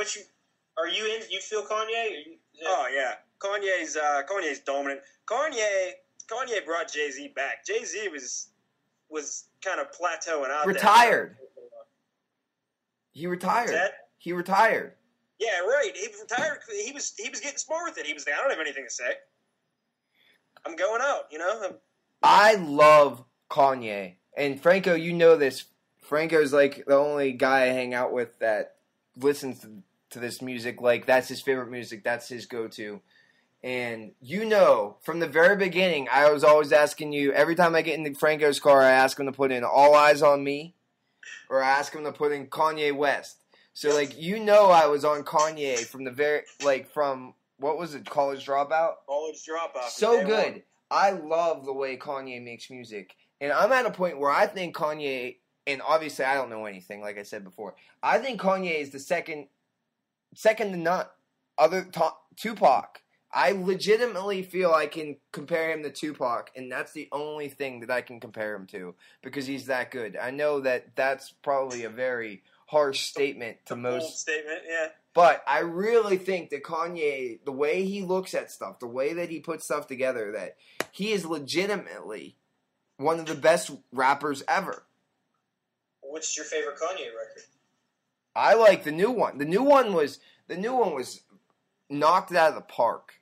Speaker 3: Are you in? You feel Kanye? Oh yeah, Kanye's dominant. Kanye brought Jay-Z back. Jay-Z was kind of plateauing out.
Speaker 1: Retired.
Speaker 3: There.
Speaker 1: He retired. He retired.
Speaker 3: Yeah, right. He retired. He was getting smart with it. He was like, I don't have anything to say. I'm going out. You know.
Speaker 1: I love Kanye, and Franco. You know this. Franco's like the only guy I hang out with that listens to this music. Like, that's his favorite music. That's his go-to. And you know, from the very beginning, I was always asking you, every time I get in Franco's car, I ask him to put in All Eyes on Me, or I ask him to put in Kanye West. So, like, you know I was on Kanye from the very, like, from, what was it, College Dropout?
Speaker 3: College Dropout.
Speaker 1: So good. One. I love the way Kanye makes music. And I'm at a point where I think Kanye, and obviously I don't know anything, like I said before, I think Kanye is the second to none, Tupac. I legitimately feel I can compare him to Tupac, and that's the only thing that I can compare him to, because he's that good. I know that that's probably a very harsh statement to most.
Speaker 3: Bold statement, yeah.
Speaker 1: But I really think that Kanye, the way he looks at stuff, the way that he puts stuff together, that he is legitimately one of the best rappers ever.
Speaker 3: What's your favorite Kanye record?
Speaker 1: I like the new one. The new one was knocked it out of the park.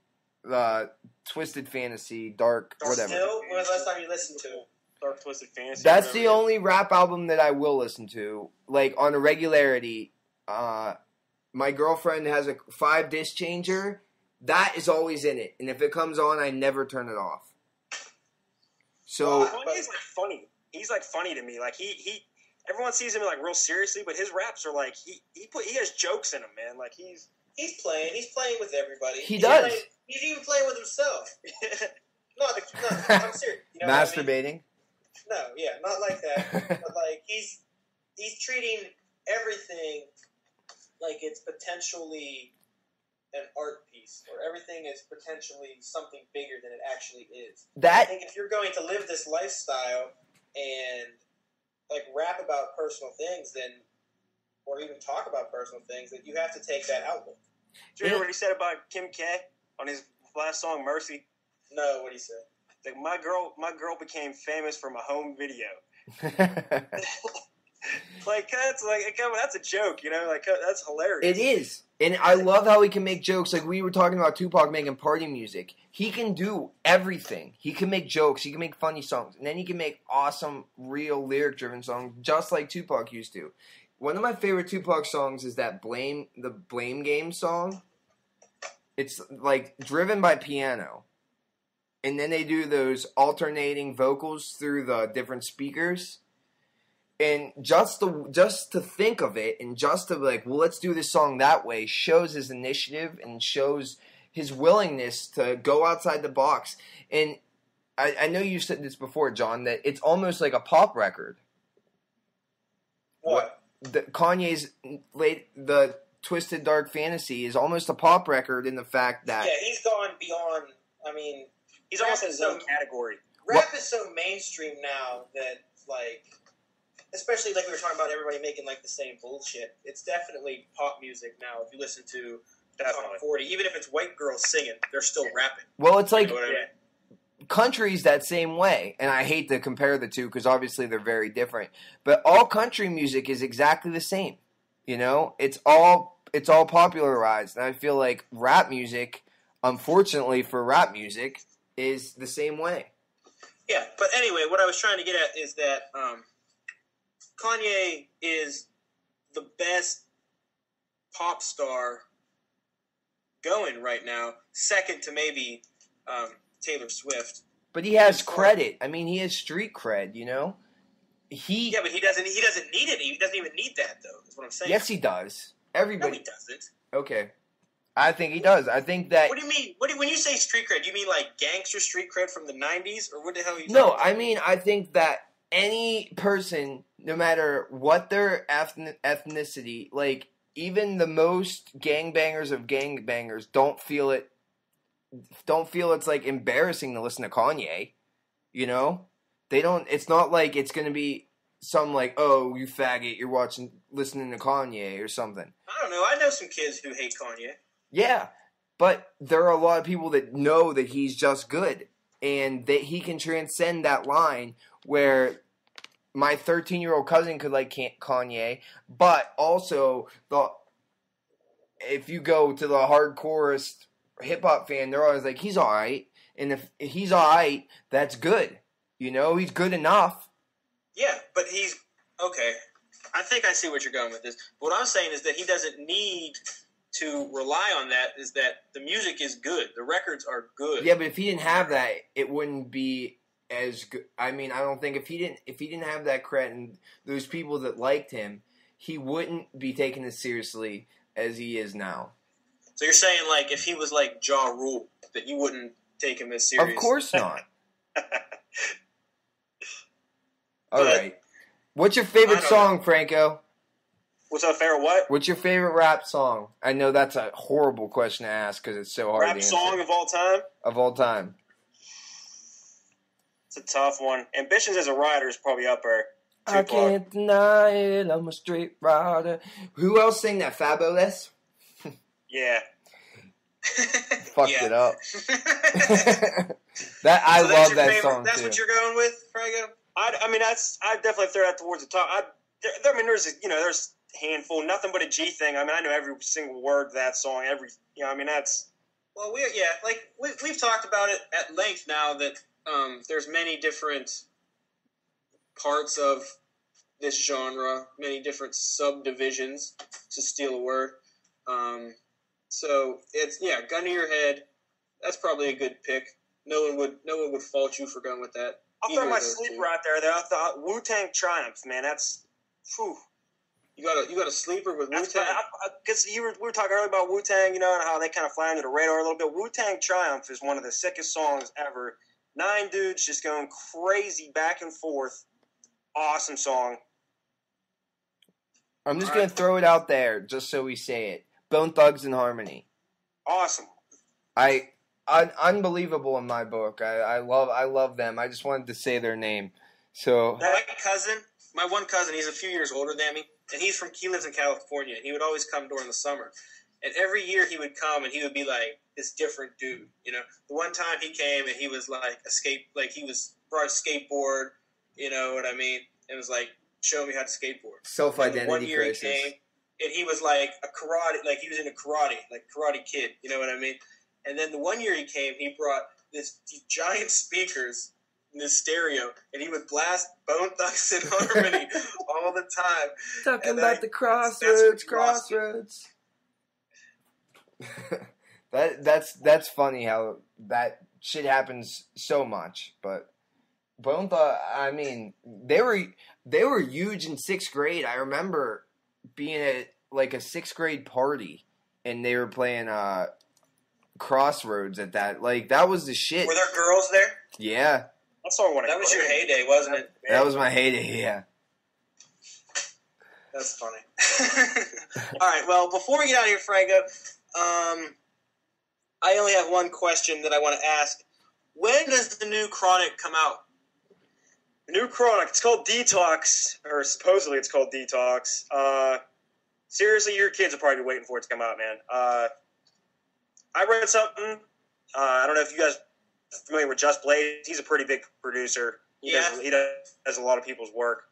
Speaker 1: Twisted Fantasy, Dark, whatever.
Speaker 3: Still? When was the last time you listened to it? Dark Twisted Fantasy?
Speaker 1: That's the only rap album that I will listen to, like, on a regularity. My girlfriend has a 5-disc changer. That is always in it. And if it comes on, I never turn it off. So
Speaker 3: Kanye's like funny. He's like funny to me. Like he everyone sees him like real seriously, but his raps are like he has jokes in him, man. Like he's playing with everybody.
Speaker 1: He does.
Speaker 3: He's even playing with himself. no, I'm serious. You know
Speaker 1: masturbating?
Speaker 3: I mean? No, yeah, not like that. But like he's treating everything like it's potentially an art piece, or everything is potentially something bigger than it actually is. I think if you're going to live this lifestyle and like rap about personal things, then, or even talk about personal things, that you have to take that outlook. Do you hear what he said about Kim K on his last song, Mercy? No, what he said? Like, my girl became famous from a home video. That's a joke, you know? Like, that's hilarious.
Speaker 1: It is. And I love how he can make jokes. Like, we were talking about Tupac making party music. He can do everything. He can make jokes. He can make funny songs. And then he can make awesome, real, lyric-driven songs, just like Tupac used to. One of my favorite Tupac songs is that the Blame Game song. It's, like, driven by piano. And then they do those alternating vocals through the different speakers. And just to think of it, and just to be like, well, let's do this song that way, shows his initiative and shows his willingness to go outside the box. And I know you said this before, John, that it's almost like a pop record.
Speaker 3: What?
Speaker 1: Kanye's the Twisted Dark Fantasy is almost a pop record in the fact that...
Speaker 3: Yeah, he's gone beyond, I mean... He's almost in his own category. Rap is so mainstream now that, like... Especially like we were talking about everybody making like the same bullshit. It's definitely pop music now. If you listen to Top 40, even if it's white girls singing, they're still rapping.
Speaker 1: Well, it's like country's that same way. And I hate to compare the two because obviously they're very different. But all country music is exactly the same. You know? It's all popularized. And I feel like rap music, unfortunately for rap music, is the same way.
Speaker 3: Yeah, but anyway, what I was trying to get at is that Kanye is the best
Speaker 2: pop star going right now, second to maybe Taylor Swift.
Speaker 1: But he has credit. I mean, he has street cred, you know?
Speaker 2: Yeah, but he doesn't need it. He doesn't even need that, though, is what I'm saying.
Speaker 1: Yes, he does. Everybody.
Speaker 2: No, he doesn't.
Speaker 1: Okay. I think he does. I think that...
Speaker 2: What do you mean? When you say street cred, do you mean like gangster street cred from the 90s? Or what the hell are you
Speaker 1: No,
Speaker 2: talking about?
Speaker 1: I mean, I think that any person, no matter what their ethnicity, like, even the most gangbangers of gangbangers don't feel it's, like, embarrassing to listen to Kanye, you know? They don't, it's not like it's going to be some, like, oh, you faggot, you're listening to Kanye or something.
Speaker 2: I don't know. I know some kids who hate Kanye.
Speaker 1: Yeah, but there are a lot of people that know that he's just good, and that he can transcend that line where my 13-year-old cousin could like Kanye, but also if you go to the hardcorest hip-hop fan, they're always like, he's all right, and if he's all right, that's good. You know, he's good enough.
Speaker 2: Yeah, but he's... Okay, I think I see what you're going with this. What I'm saying is that he doesn't need to rely on that, is that the music is good. The records are good.
Speaker 1: Yeah, but if he didn't have that, it wouldn't be as good. I mean, I don't think if he didn't have that credit and those people that liked him, he wouldn't be taken as seriously as he is now.
Speaker 2: So you're saying, like, if he was like Ja Rule, that you wouldn't take him as serious?
Speaker 1: Of course not. All right. What's your favorite song, Franco?
Speaker 3: What's our favorite what?
Speaker 1: What's your favorite rap song? I know that's a horrible question to ask because it's so hard to answer.
Speaker 3: Rap song of all time?
Speaker 1: Of all time.
Speaker 3: It's a tough one. Ambitions as a rider is probably up there.
Speaker 1: I can't deny it, I'm a straight rider. Who else sang that? Fabulous?
Speaker 3: Yeah.
Speaker 1: Fucked it up. I love that song
Speaker 2: That's
Speaker 1: too.
Speaker 2: what you're going with, Franco?
Speaker 3: I mean, I definitely throw that towards the top. I mean, there's a handful, nothing but a G thing. I mean, I know every single word of that song. I mean, that's.
Speaker 2: Well, we've talked about it at length now that there's many different parts of this genre, many different subdivisions, to steal a word. So it's gun to your head. That's probably a good pick. No one would fault you for going with that.
Speaker 3: I'll throw my sleeper out there. The Wu-Tang Triumph, man. That's, whew.
Speaker 2: You got a sleeper with Wu-Tang?
Speaker 3: Because we were talking earlier about Wu-Tang, and how they kind of fly under the radar a little bit. Wu-Tang Triumph is one of the sickest songs ever. 9 dudes just going crazy back and forth. Awesome song.
Speaker 1: I'm just going to throw it out there just so we say it. Bone Thugs and Harmony.
Speaker 3: Awesome.
Speaker 1: Unbelievable in my book. I love them. I just wanted to say their name. So
Speaker 2: my one cousin, he's a few years older than me, and he lives in California, and he would always come during the summer. And every year he would come, and he would be like this different dude. You know, the one time he came, and he was like brought a skateboard. You know what I mean? And was like, show me how to skateboard.
Speaker 1: Self-identity
Speaker 2: one year
Speaker 1: crisis.
Speaker 2: He came, and he was like a karate, like he was into karate, like Karate Kid. You know what I mean? And then the one year he came, he brought these giant speakers in this stereo, and he would blast Bone Thugs and Harmony all the time.
Speaker 1: Talking about the crossroads. That's funny how that shit happens so much. But Bone Thugs, I mean, they were huge in 6th grade. I remember being at like a 6th grade party, and they were playing Crossroads at that. Like, that was the shit.
Speaker 3: Were there girls there?
Speaker 1: Yeah.
Speaker 3: That
Speaker 2: was your heyday, wasn't it?
Speaker 1: That was my heyday, yeah.
Speaker 2: That's funny. All right, well, before we get out of here, Franco, I only have one question that I want to ask. When does the new Chronic come out?
Speaker 3: The new Chronic, it's called Detox, or supposedly it's called Detox. Seriously, your kids will probably be waiting for it to come out, man. I read something. I don't know if you guys are familiar with Just Blaze. He's a pretty big producer. He does a lot of people's work.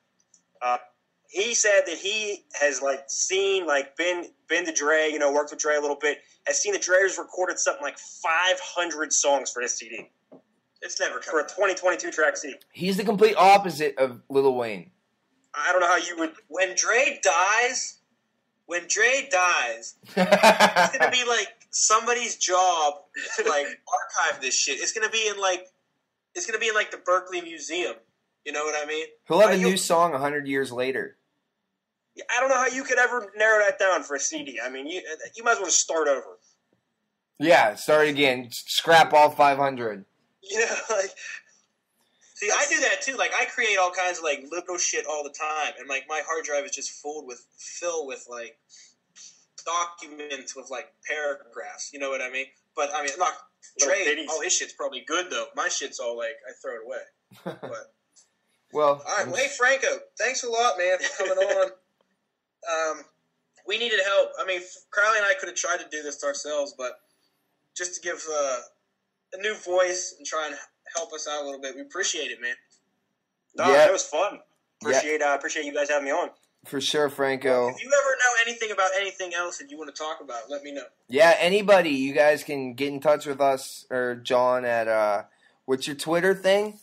Speaker 3: He said that he has been to Dre, worked with Dre a little bit, has seen that Dre's recorded something like 500 songs for this CD.
Speaker 2: It's never
Speaker 3: for a 2022 track CD.
Speaker 1: He's the complete opposite of Lil Wayne.
Speaker 3: I don't know how you would.
Speaker 2: When Dre dies, when Dre dies, it's gonna be like somebody's job to like archive this shit. It's gonna be in like the Berkeley Museum. You know what I mean?
Speaker 1: He'll have a new song 100 years later.
Speaker 3: I don't know how you could ever narrow that down for a CD. I mean, you might as well just start over.
Speaker 1: Yeah, start again. Scrap all 500.
Speaker 3: You know, like.
Speaker 2: See, I do that too. Like, I create all kinds of like little shit all the time, and like my hard drive is just filled with like documents with like paragraphs. You know what I mean? But I mean, not Dre. Oh, his shit's probably good though. My shit's all like I throw it away. But
Speaker 1: well,
Speaker 2: all right. Well, hey Franco, thanks a lot, man, for coming on. We needed help. I mean, Crowley and I could have tried to do this ourselves, but just to give a new voice and try and help us out a little bit. We appreciate it, man.
Speaker 3: No,
Speaker 1: yeah.
Speaker 3: It was fun. Appreciate you guys having me on.
Speaker 1: For sure, Franco.
Speaker 2: If you ever know anything about anything else that you want to talk about, let me know.
Speaker 1: Yeah, anybody. You guys can get in touch with us or John at, what's your Twitter thing?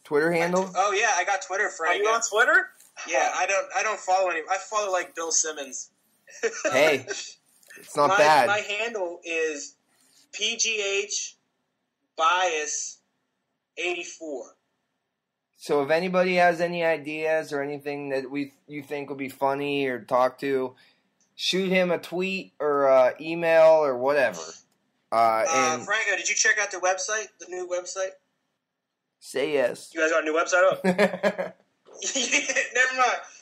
Speaker 1: Twitter handle?
Speaker 2: Oh, yeah, I got Twitter, Franco.
Speaker 3: Are you on Twitter?
Speaker 2: Yeah, I don't follow any. I follow, like, Bill Simmons.
Speaker 1: Hey, it's not bad.
Speaker 2: My handle is PGH Bias 84.
Speaker 1: So if anybody has any ideas or anything that you think would be funny or talk to, shoot him a tweet or email or whatever. And
Speaker 2: Franco, did you check out the website, the new website?
Speaker 1: Say yes.
Speaker 3: You guys got a new website up?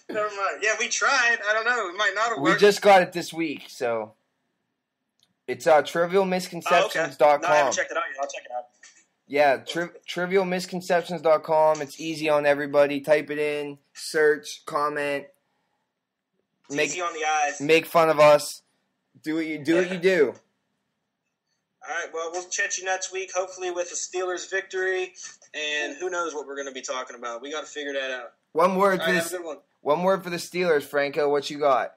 Speaker 2: Never mind. Yeah, we tried. I don't know. It might not have worked.
Speaker 1: We just got it this week, so it's trivialmisconceptions.com.
Speaker 3: No, I haven't checked it out yet. I'll check it out.
Speaker 1: Yeah, trivialmisconceptions.com. It's easy on everybody. Type it in, search, comment.
Speaker 2: Easy on the eyes.
Speaker 1: Make fun of us. Do what you do.
Speaker 2: All right, well, we'll chat you next week, hopefully with a Steelers victory, and who knows what we're going to be talking about. We got to figure that out.
Speaker 1: One word
Speaker 2: All
Speaker 1: for
Speaker 2: right,
Speaker 1: this.
Speaker 2: have a good one.
Speaker 1: One word for the Steelers, Franco. What you got?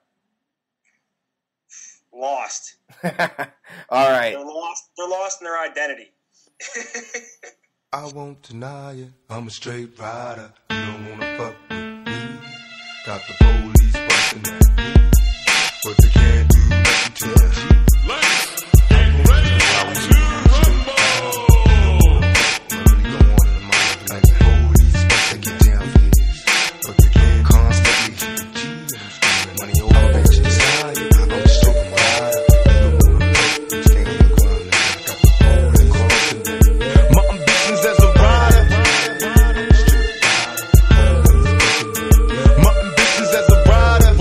Speaker 3: Lost.
Speaker 1: All right.
Speaker 3: They're lost in their identity.
Speaker 4: I won't deny it. I'm a straight rider. You don't wanna fuck with me. Got the police busting at me, but they can't do nothing to me.
Speaker 5: Let's get ready to rumble.
Speaker 4: Really go on in the mind like the police busting get down for this, but they can't constantly cheat. I'm screaming money over bitches. I'm a straight rider. You don't wanna fuck with stay on the ground. Got the police busting at me. My ambitions as a rider. My ambitions as a rider.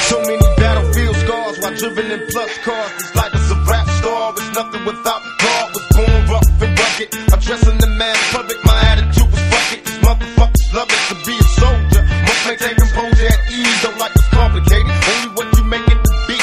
Speaker 4: So many battlefield scars while driven in plus cars. This life is a rap star. It's nothing without God. Was born rough and rugged. I dress in the man public. My attitude was fuck it. These motherfuckers love it to be a soldier. Most maintain composure at ease. Don't like it's complicated. Only what you make it to be.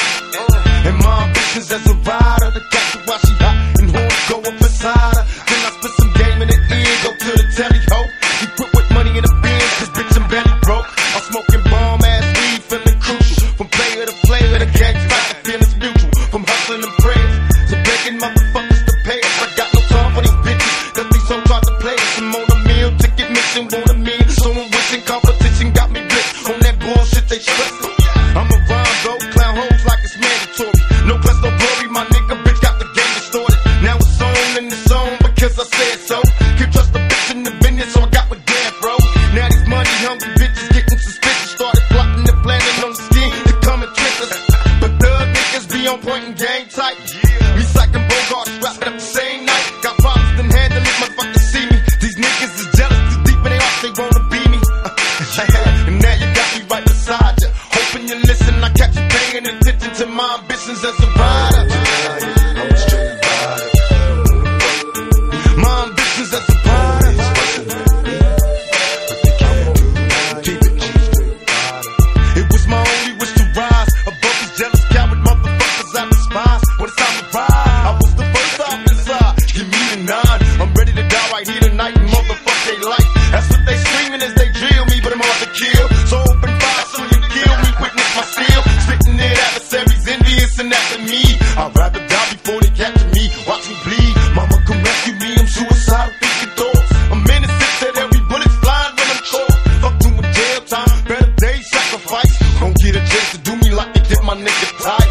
Speaker 4: And my ambitions as a rider. The cat to watch she hot and horns go up inside her. Then I spit some game in the ear. Go to the telly ho. You put with money in the bin. Cause bitch I'm belly broke. I'm smoking bomb ass weed. Feeling crucial. From player to player. The gang fight. The feelings mutual. From hustling and prayers. So begging motherfuckers to pay us. I got no time for these bitches. Cause these so try to play us. I'm on a meal. Ticket missing. Want a meal. So I'm wishing competition got me blitzed. On that bullshit they stressing. I'm a rhyme though. Clown hoes like it's mandatory. No plus no glory. My nigga bitch got the game distorted. Now it's on and it's on because I said so. Can't trust the bitch in the business. So I got with Dan, bro. Now these money hungry bitches getting suspicious. Started plotting and planning on the scheme to come and twist us. But thug niggas be on point and game tight. Me psyching Bogart strapped up the same night. Got problems then handle it, motherfuckers see me. These niggas is jealous, too deep in their hearts, they wanna be me. And now you got me right beside you. Hoping you listen, I catch you paying attention to my ambitions as a rider. I'm a straight rider. My ambitions as a rider. It was my only wish to rise above these jealous coward motherfuckers I despise. When it's time to ride, I was the first off the side. Give me the 9. I'm ready to die right here tonight and motherfuck they like. That's what they screaming as they drill me, but I'm hard to kill. So open fire so you kill me, witness my steel. Spitting it adversaries, envious and after me. sacrifice. Don't get a chance to do me like they did my nigga Ty.